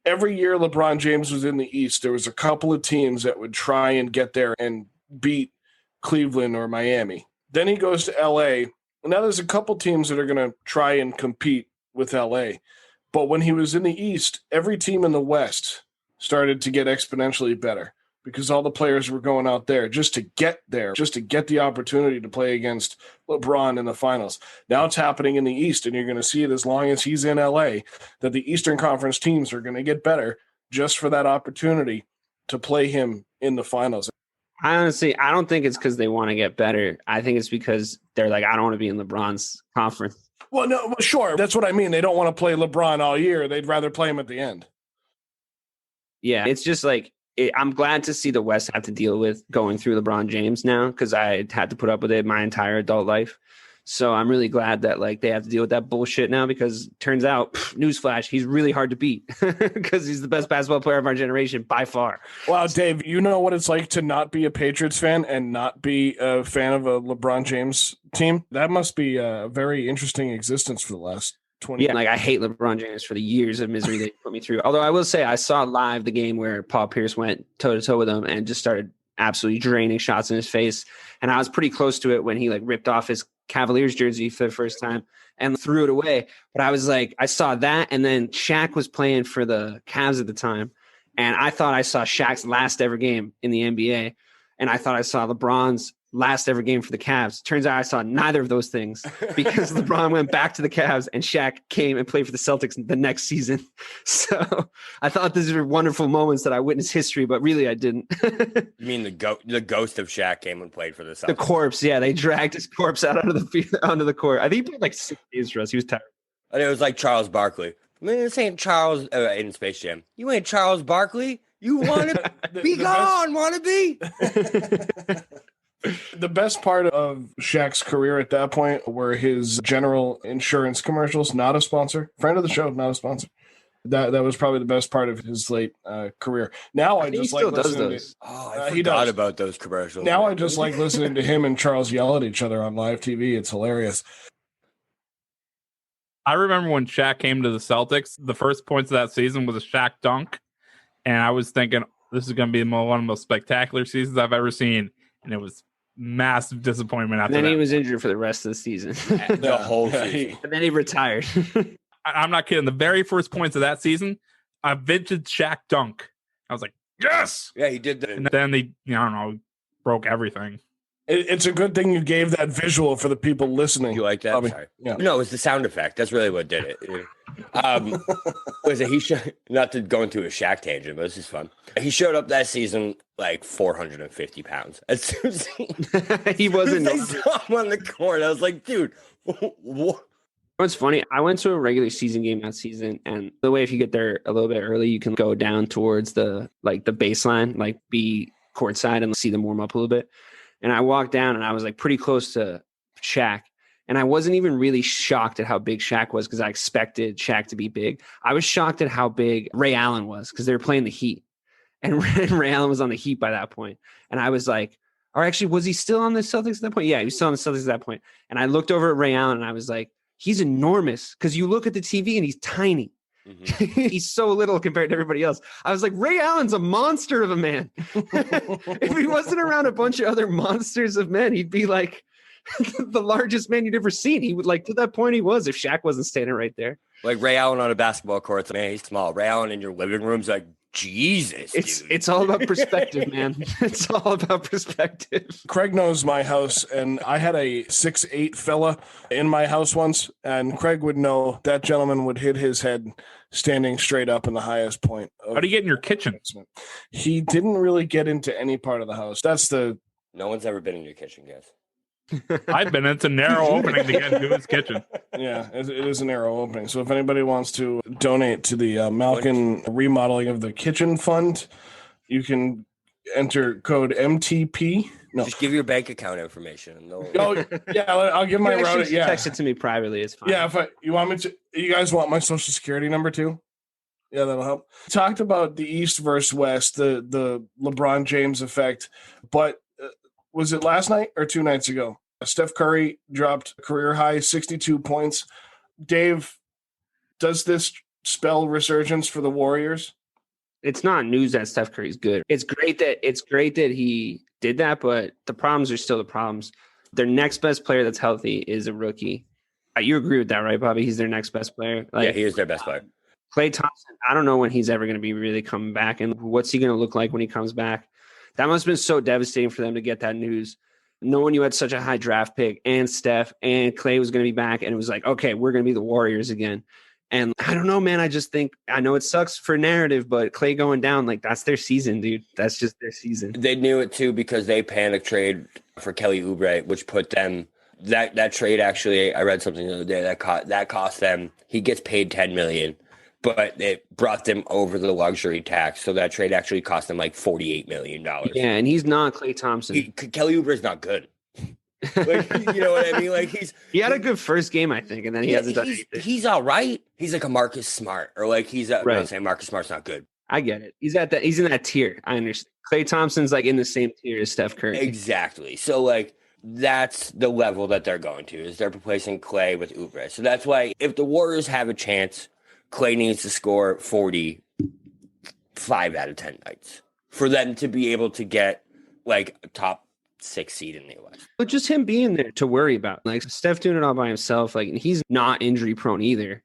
Speaker 5: Every year LeBron James was in the East, there was a couple of teams that would try and get there and beat Cleveland or Miami. Then he goes to LA. Now there's a couple teams that are going to try and compete with LA. But when he was in the East, every team in the West started to get exponentially better because all the players were going out there just to get the opportunity to play against LeBron in the finals. Now it's happening in the East, and you're going to see it as long as he's in LA, that the Eastern Conference teams are going to get better just for that opportunity to play him in the finals.
Speaker 6: I don't think it's because they want to get better. I think it's because they're like, I don't want to be in LeBron's conference.
Speaker 5: Well, no, sure. That's what I mean. They don't want to play LeBron all year. They'd rather play him at the end.
Speaker 6: Yeah, it's just like, I'm glad to see the West have to deal with going through LeBron James now because I had to put up with it my entire adult life. So I'm really glad that like they have to deal with that bullshit now because turns out, newsflash, he's really hard to beat because he's the best basketball player of our generation by far.
Speaker 5: Wow, Dave, you know what it's like to not be a Patriots fan and not be a fan of a LeBron James team? That must be a very interesting existence for the last 20 years.
Speaker 6: Yeah, like I hate LeBron James for the years of misery they put me through. Although I will say I saw live the game where Paul Pierce went toe-to-toe with him and just started absolutely draining shots in his face. And I was pretty close to it when he like ripped off his Cavaliers jersey for the first time and threw it away. But I was like, I saw that. And then Shaq was playing for the Cavs at the time. And I thought I saw Shaq's last ever game in the NBA. And I thought I saw LeBron's last ever game for the Cavs. Turns out I saw neither of those things because LeBron went back to the Cavs and Shaq came and played for the Celtics the next season. So I thought these were wonderful moments that I witnessed history, but really I didn't.
Speaker 1: You mean the ghost of Shaq came and played for the Celtics?
Speaker 6: The corpse, yeah. They dragged his corpse out onto the court. I think he played like 6 days for us. He was tired.
Speaker 1: And it was like Charles Barkley. I mean, this ain't Charles in Space Jam. You ain't Charles Barkley. You want to be gone, want to be.
Speaker 5: The best part of Shaq's career at that point were his General Insurance commercials, not a sponsor. Friend of the show, not a sponsor. That was probably the best part of his late career. Now I just like listening to.
Speaker 1: Oh, I forgot about those commercials.
Speaker 5: Now I just like listening to him and Charles yell at each other on live TV. It's hilarious.
Speaker 4: I remember when Shaq came to the Celtics, the first points of that season was a Shaq dunk. And I was thinking, this is going to be one of the most spectacular seasons I've ever seen. And it was massive disappointment after that.
Speaker 6: And then he was injured for the rest of the season.
Speaker 1: The whole season.
Speaker 6: And then he retired.
Speaker 4: I'm not kidding. The very first points of that season, a vintage Shaq dunk. I was like, yes!
Speaker 1: Yeah, he did that.
Speaker 4: And then they, I don't know, broke everything.
Speaker 5: It's a good thing you gave that visual for the people listening.
Speaker 1: You like that? Sorry.
Speaker 5: Yeah.
Speaker 1: No, it was the sound effect. That's really what did it. Was it not to go into a Shaq tangent, but this is fun. He showed up that season like 450 pounds. As soon as
Speaker 6: He wasn't.
Speaker 1: I saw him on the court. I was like, dude, what?
Speaker 6: What's funny, I went to a regular season game that season, and the way if you get there a little bit early, you can go down towards the baseline, like be courtside and see them warm up a little bit. And I walked down and I was like pretty close to Shaq. And I wasn't even really shocked at how big Shaq was because I expected Shaq to be big. I was shocked at how big Ray Allen was because they were playing the Heat. And Ray Allen was on the Heat by that point. And I was like, or actually, was he still on the Celtics at that point? Yeah, he was still on the Celtics at that point. And I looked over at Ray Allen and I was like, he's enormous because you look at the TV and he's tiny. Mm-hmm. He's so little compared to everybody else. I was like, Ray Allen's a monster of a man. If he wasn't around a bunch of other monsters of men, he'd be like the largest man you'd ever seen. He would like to that point he was if Shaq wasn't standing right there.
Speaker 1: Like Ray Allen on a basketball court, man, he's small. Ray Allen in your living room's like, Jesus, dude.
Speaker 6: It's all about perspective, man. It's all about perspective.
Speaker 5: Craig knows my house, and I had a 6'8" fella in my house once, and Craig would know that gentleman would hit his head standing straight up in the highest point.
Speaker 4: How do you get in your kitchen?
Speaker 5: He didn't really get into any part of the house.
Speaker 1: No one's ever been in your kitchen, guys.
Speaker 4: I've been into narrow opening to get into his kitchen.
Speaker 5: Yeah, it is a narrow opening. So if anybody wants to donate to the Malkin remodeling of the kitchen fund, you can enter code MTP. No,
Speaker 1: just give your bank account information.
Speaker 5: Yeah, I'll give my route. Yeah,
Speaker 6: text it to me privately. It's fine.
Speaker 5: Yeah, you want me to, you guys want my social security number too? Yeah, that'll help. Talked about the East versus West, the LeBron James effect, but was it last night or 2 nights ago? Steph Curry dropped career high 62 points. Dave, does this spell resurgence for the Warriors?
Speaker 6: it's not news that Steph Curry's good. It's great that he did that, but the problems are still the problems. Their next best player that's healthy is a rookie. You agree with that, right, Bobby? He's their next best player.
Speaker 1: Yeah, he is their best player.
Speaker 6: Klay Thompson, I don't know when he's ever going to be really coming back, and what's he going to look like when he comes back. That must have been so devastating for them to get that news. Knowing you had such a high draft pick and Steph and Klay was going to be back, and it was like, okay, we're going to be the Warriors again. And I don't know, man. I just think, I know it sucks for narrative, but Klay going down, like, that's their season, dude. That's just their season.
Speaker 1: They knew it too because they panic trade for Kelly Oubre, which put them that trade. Actually, I read something the other day that cost them. He gets paid $10 million, but it brought them over the luxury tax. So that trade actually cost them like $48 million.
Speaker 6: Yeah, and he's not Klay Thompson.
Speaker 1: Kelly Oubre is not good. Like, you know what I mean? Like
Speaker 6: he had a good first game, I think, and then he hasn't done anything.
Speaker 1: He's all right. He's like a Marcus Smart, or like he's right. I'm saying Marcus Smart's not good.
Speaker 6: I get it. He's in that tier. I understand. Klay Thompson's like in the same tier as Steph Curry.
Speaker 1: Exactly. So like that's the level that they're going to, is they're replacing Klay with Oubre. So that's why if the Warriors have a chance, Klay needs to score 40 5 out of 10 nights for them to be able to get like a top 6 seed in the West.
Speaker 6: But just him being there to worry about, like Steph doing it all by himself, like he's not injury prone either,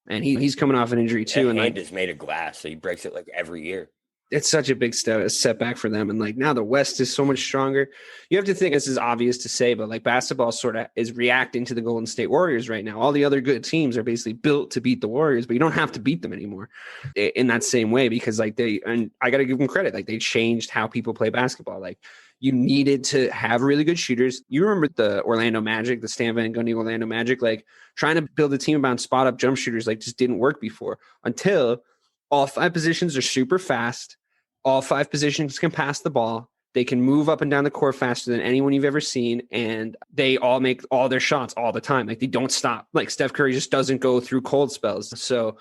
Speaker 6: and he's coming off an injury too. And
Speaker 1: hand is made of glass, so he breaks it like every year.
Speaker 6: It's such a big setback for them, and like now the West is so much stronger. You have to think, this is obvious to say, but like basketball sort of is reacting to the Golden State Warriors right now. All the other good teams are basically built to beat the Warriors, but you don't have to beat them anymore in that same way, because like and I got to give them credit, like they changed how people play basketball. Like, you needed to have really good shooters. You remember the Orlando Magic, the Stan Van Gundy Orlando Magic, like trying to build a team around spot up jump shooters, like just didn't work before, until all 5 positions are super fast. All 5 positions can pass the ball. They can move up and down the court faster than anyone you've ever seen. And they all make all their shots all the time. Like they don't stop. Like Steph Curry just doesn't go through cold spells. So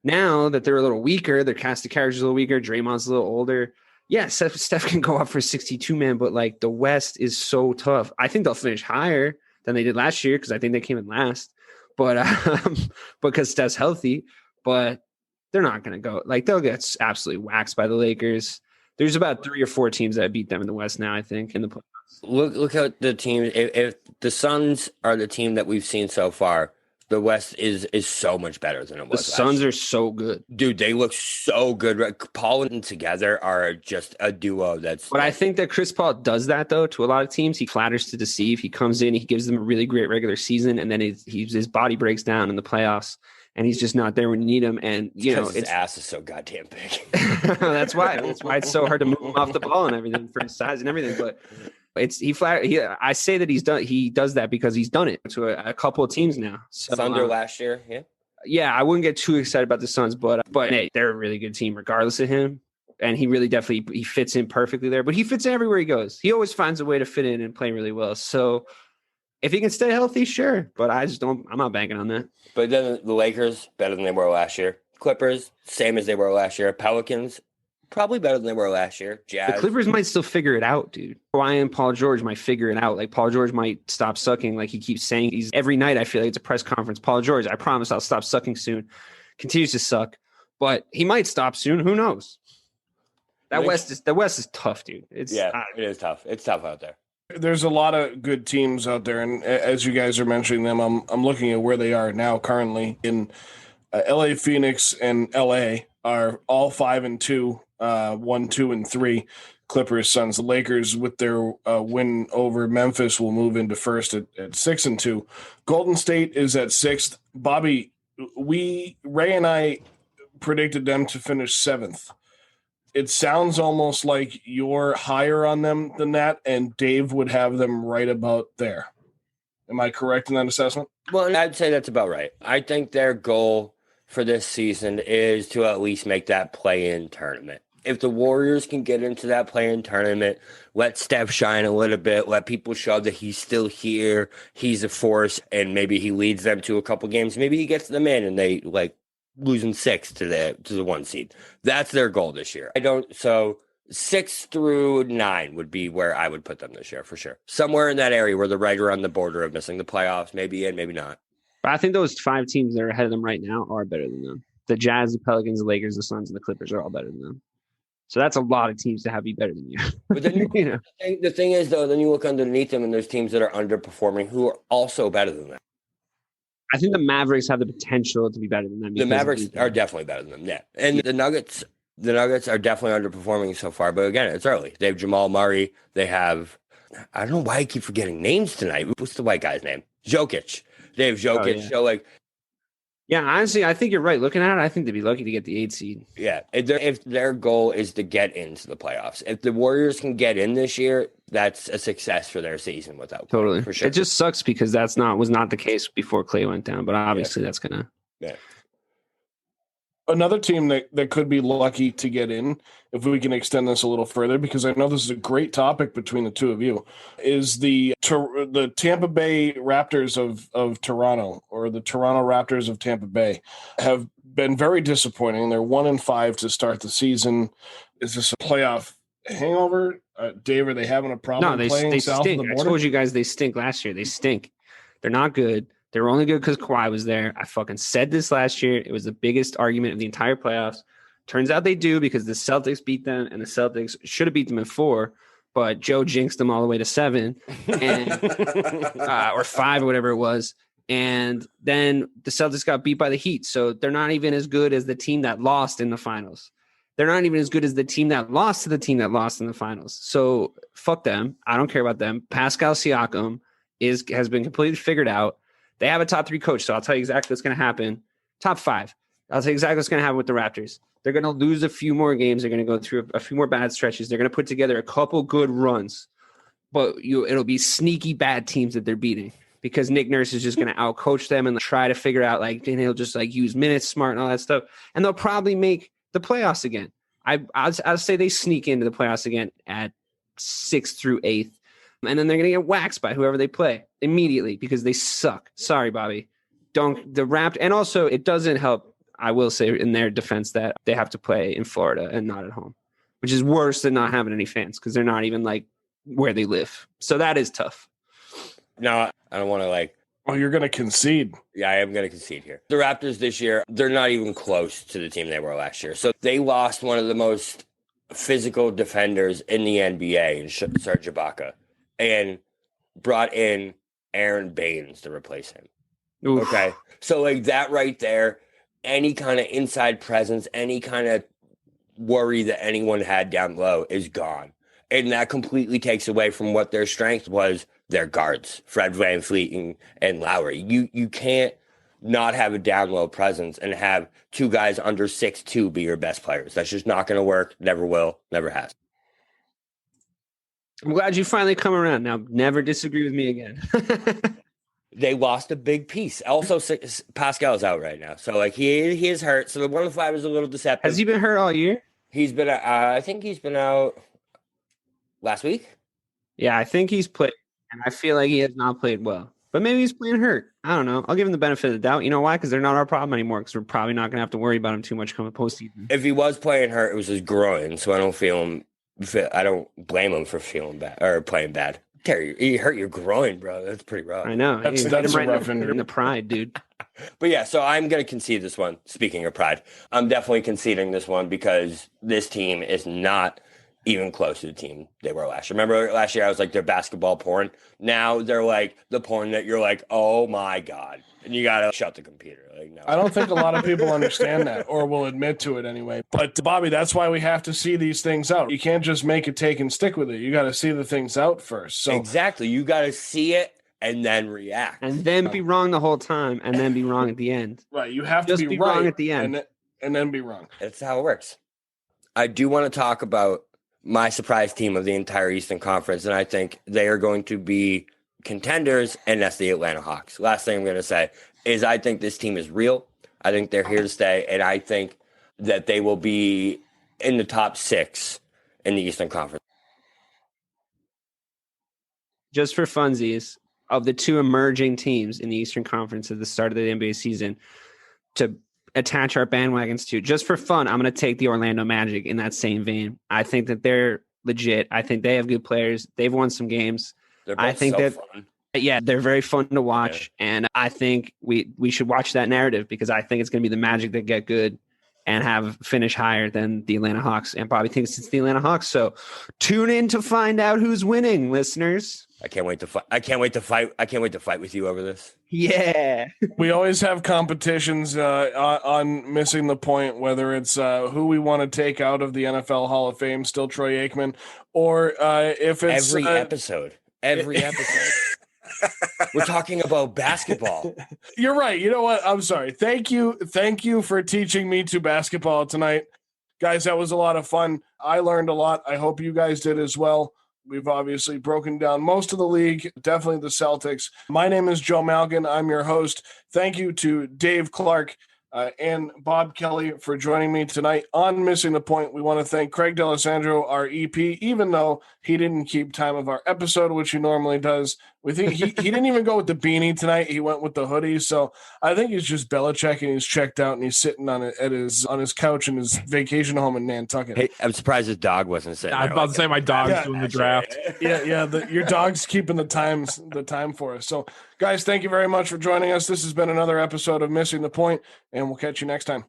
Speaker 6: now that they're a little weaker, their cast of characters a little weaker, Draymond's a little older. Yeah, Steph can go up for 62, man, but like the West is so tough. I think they'll finish higher than they did last year because I think they came in last, but because Steph's healthy, but they're not going to go. Like they'll get absolutely waxed by the Lakers. There's about 3 or 4 teams that beat them in the West now, I think, in the playoffs.
Speaker 1: Look at the teams. If the Suns are the team that we've seen so far, the West is so much better than it was.
Speaker 6: The Suns are so good.
Speaker 1: Dude, they look so good. Paul and together are just a duo that's...
Speaker 6: But I think that Chris Paul does that, though, to a lot of teams. He flatters to deceive. He comes in, he gives them a really great regular season, and then his body breaks down in the playoffs, and he's just not there when you need him. And, you know,
Speaker 1: his ass is so goddamn big.
Speaker 6: That's why it's so hard to move him off the ball and everything for his size and everything. But I say that he does that because he's done it to a couple of teams now. So,
Speaker 1: Thunder last year, yeah.
Speaker 6: Yeah, I wouldn't get too excited about the Suns, but hey, they're a really good team regardless of him. And he really definitely fits in perfectly there. But he fits in everywhere he goes. He always finds a way to fit in and play really well. So if he can stay healthy, sure. But I'm not banking on that.
Speaker 1: But then the Lakers, better than they were last year. Clippers, same as they were last year. Pelicans, probably better than they were last year. Jazz.
Speaker 6: The Clippers might still figure it out, dude. Kawhi and Paul George might figure it out. Like Paul George might stop sucking. Like he keeps saying, every night I feel like it's a press conference. Paul George, I promise I'll stop sucking soon. Continues to suck, but he might stop soon. Who knows? The West is tough, dude.
Speaker 1: It is tough. It's tough out there.
Speaker 5: There's a lot of good teams out there, and as you guys are mentioning them, I'm looking at where they are now currently in LA, Phoenix, and LA are all 5-2. 1, 2, and 3. Clippers, Suns, the Lakers with their win over Memphis will move into first at 6-2. Golden State is at 6th. Bobby, Ray and I predicted them to finish 7th. It sounds almost like you're higher on them than that, and Dave would have them right about there. Am I correct in that assessment?
Speaker 1: Well, I'd say that's about right. I think their goal for this season is to at least make that play-in tournament. If the Warriors can get into that play-in tournament, let Steph shine a little bit, let people show that he's still here, he's a force, and maybe he leads them to a couple games. Maybe he gets them in and they like losing 6 to the 1 seed. That's their goal this year. So 6 through 9 would be where I would put them this year for sure. Somewhere in that area where they're right around the border of missing the playoffs, maybe in, maybe not.
Speaker 6: But I think those 5 teams that are ahead of them right now are better than them. The Jazz, the Pelicans, the Lakers, the Suns, and the Clippers are all better than them. So that's a lot of teams to have be better than you.
Speaker 1: But then
Speaker 6: You know?
Speaker 1: the thing is, though, then you look underneath them and there's teams that are underperforming who are also better than them.
Speaker 6: I think the Mavericks have the potential to be better than them.
Speaker 1: The Mavericks are definitely better than them, yeah. And the Nuggets are definitely underperforming so far. But again, it's early. They have Jamal Murray. They have, I don't know why I keep forgetting names tonight. What's the white guy's name? Jokic. They have Jokic.
Speaker 6: Oh, yeah.
Speaker 1: So, like,
Speaker 6: yeah, honestly, I think you're right. Looking at it, I think they'd be lucky to get the 8 seed.
Speaker 1: yeah, if their goal is to get into the playoffs, if the Warriors can get in this year, that's a success for their season without Clay,
Speaker 6: Totally.
Speaker 1: for sure.
Speaker 6: It just sucks because was not the case before Clay went down. But obviously, that's gonna.
Speaker 1: Yeah.
Speaker 5: Another team that could be lucky to get in, if we can extend this a little further, because I know this is a great topic between the two of you, is the Tampa Bay Raptors of Toronto, or the Toronto Raptors of Tampa Bay, have been very disappointing. They're 1-5 to start the season. Is this a playoff hangover? Dave, are they having a problem
Speaker 6: No,
Speaker 5: playing
Speaker 6: they
Speaker 5: south
Speaker 6: stink.
Speaker 5: of the
Speaker 6: I
Speaker 5: border?
Speaker 6: told you guys they stink last year. They stink. They're not good. They were only good because Kawhi was there. I fucking said this last year. It was the biggest argument of the entire playoffs. Turns out they do because the Celtics beat them, and the Celtics should have beat them in 4, but Joe jinxed them all the way to 7 and or 5 or whatever it was. And then the Celtics got beat by the Heat. So they're not even as good as the team that lost in the finals. They're not even as good as the team that lost to the team that lost in the finals. So fuck them. I don't care about them. Pascal Siakam has been completely figured out. They have a top 3 coach, so I'll tell you exactly what's going to happen. Top 5. I'll tell you exactly what's going to happen with the Raptors. They're going to lose a few more games. They're going to go through a few more bad stretches. They're going to put together a couple good runs, but it'll be sneaky bad teams that they're beating because Nick Nurse is just going to outcoach them and try to figure out, and he'll just use minutes smart and all that stuff. And they'll probably make the playoffs again. I'll say they sneak into the playoffs again at 6th through 8th. And then they're going to get waxed by whoever they play immediately because they suck. Sorry, Bobby. And also it doesn't help, I will say in their defense, that they have to play in Florida and not at home, which is worse than not having any fans because they're not even where they live. So that is tough.
Speaker 1: No, I don't want to
Speaker 5: Oh, you're going to concede.
Speaker 1: Yeah, I am going to concede here. The Raptors this year, they're not even close to the team they were last year. So they lost one of the most physical defenders in the NBA in Serge Ibaka, and brought in Aaron Baines to replace him.
Speaker 6: Oof.
Speaker 1: Okay. So that right there, any kind of inside presence, any kind of worry that anyone had down low is gone. And that completely takes away from what their strength was, their guards, Fred VanVleet and Lowry. You can't not have a down low presence and have 2 guys under 6'2" be your best players. That's just not going to work. Never will. Never has.
Speaker 6: I'm glad you finally come around. Now, never disagree with me again.
Speaker 1: They lost a big piece. Also, Pascal's out right now. So, he is hurt. So, the 1-5 is a little deceptive.
Speaker 6: Has he been hurt all year?
Speaker 1: He's been, I think he's been out last week.
Speaker 6: Yeah, I think he's played. And I feel like he has not played well. But maybe he's playing hurt. I don't know. I'll give him the benefit of the doubt. You know why? Because they're not our problem anymore. Because we're probably not going to have to worry about him too much coming postseason.
Speaker 1: If he was playing hurt, it was his groin. So, I don't blame him for feeling bad or playing bad. Terry, you hurt your groin, bro. That's pretty rough.
Speaker 6: I know.
Speaker 5: That's
Speaker 6: him
Speaker 5: a
Speaker 6: right
Speaker 5: rough
Speaker 6: in
Speaker 5: injury.
Speaker 6: the pride, dude.
Speaker 1: But yeah, so I'm going to concede this one. Speaking of pride, I'm definitely conceding this one because this team is not even close to the team they were last year. Remember last year I was like, they're basketball porn. Now they're like the porn that you're like, oh my God. And you got to shut the computer. No.
Speaker 5: I don't think a lot of people understand that or will admit to it anyway. But Bobby, that's why we have to see these things out. You can't just make it take and stick with it. You got to see the things out first. So
Speaker 1: exactly. You got to see it and then react.
Speaker 6: And then be wrong the whole time and then be wrong at the end.
Speaker 5: Right. You have
Speaker 6: Just
Speaker 5: to be
Speaker 6: wrong
Speaker 5: right
Speaker 6: at the end.
Speaker 5: and then be wrong.
Speaker 1: That's how it works. I do want to talk about my surprise team of the entire Eastern Conference, and I think they are going to be contenders, and that's the Atlanta Hawks. Last thing I'm going to say is I think this team is real. I think they're here to stay, and I think that they will be in the top 6 in the Eastern Conference.
Speaker 6: Just for funsies, of the 2 emerging teams in the Eastern Conference at the start of the NBA season to attach our bandwagons to, just for fun, I'm going to take the Orlando Magic in that same vein. I think that they're legit. I think they have good players. They've won some games.
Speaker 1: I think
Speaker 6: fun. Yeah, they're very fun to watch. Yeah. And I think we should watch that narrative because I think it's going to be the Magic that get good and finish higher than the Atlanta Hawks. And Bobby thinks it's the Atlanta Hawks. So tune in to find out who's winning, listeners.
Speaker 1: I can't wait to fight. I can't wait to fight with you over this.
Speaker 6: Yeah.
Speaker 5: We always have competitions on Missing the Point, whether it's who we want to take out of the NFL Hall of Fame, still Troy Aikman, or if it's
Speaker 1: every episode. We're talking about basketball.
Speaker 5: You're right. You know what? I'm sorry. Thank you for teaching me to basketball tonight. Guys, that was a lot of fun. I learned a lot. I hope you guys did as well. We've obviously broken down most of the league, definitely the Celtics. My name is Joe Malkin. I'm your host. Thank you to Dave Clark and Bob Kelly for joining me tonight on Missing the Point. We want to thank Craig D'Alessandro, our EP, even though he didn't keep time of our episode, which he normally does. We think he didn't even go with the beanie tonight. He went with the hoodie. So I think he's just Belichick, and he's checked out, and he's sitting on his couch in his vacation home in Nantucket.
Speaker 1: Hey, I'm surprised his dog wasn't sitting there.
Speaker 4: I was about to say my dog's doing the draft.
Speaker 5: Your dog's keeping the time for us. So, guys, thank you very much for joining us. This has been another episode of Missing the Point, and we'll catch you next time.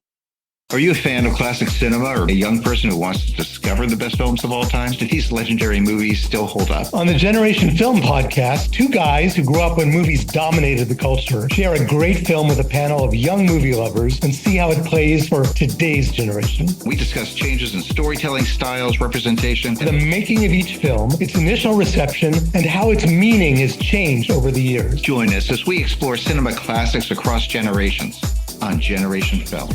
Speaker 7: Are you a fan of classic cinema or a young person who wants to discover the best films of all time? Do these legendary movies still hold up?
Speaker 8: On the Generation Film podcast, two guys who grew up when movies dominated the culture share a great film with a panel of young movie lovers and see how it plays for today's generation.
Speaker 7: We discuss changes in storytelling styles, representation,
Speaker 8: The making of each film, its initial reception, and how its meaning has changed over the years.
Speaker 7: Join us as we explore cinema classics across generations on Generation Film.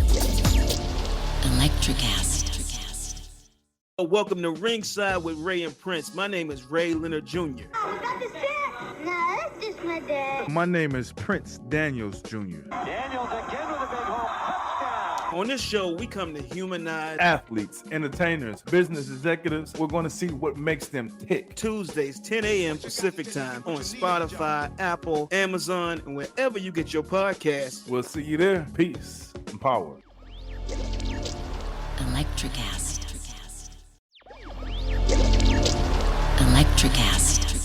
Speaker 9: Electricast. Welcome to Ringside with Ray and Prince. My name is Ray Leonard Jr.
Speaker 10: Oh, is that the set? No, that's just my dad.
Speaker 11: My name is Prince Daniels Jr.
Speaker 10: Daniels again with a big home touchdown.
Speaker 9: On this show, we come to humanize
Speaker 11: Athletes, entertainers, business executives. We're going to see what makes them tick.
Speaker 9: Tuesdays, 10 a.m. Pacific time on Spotify, Apple, Amazon, and wherever you get your podcasts.
Speaker 11: We'll see you there. Peace and power.
Speaker 12: Electricast. Electricast.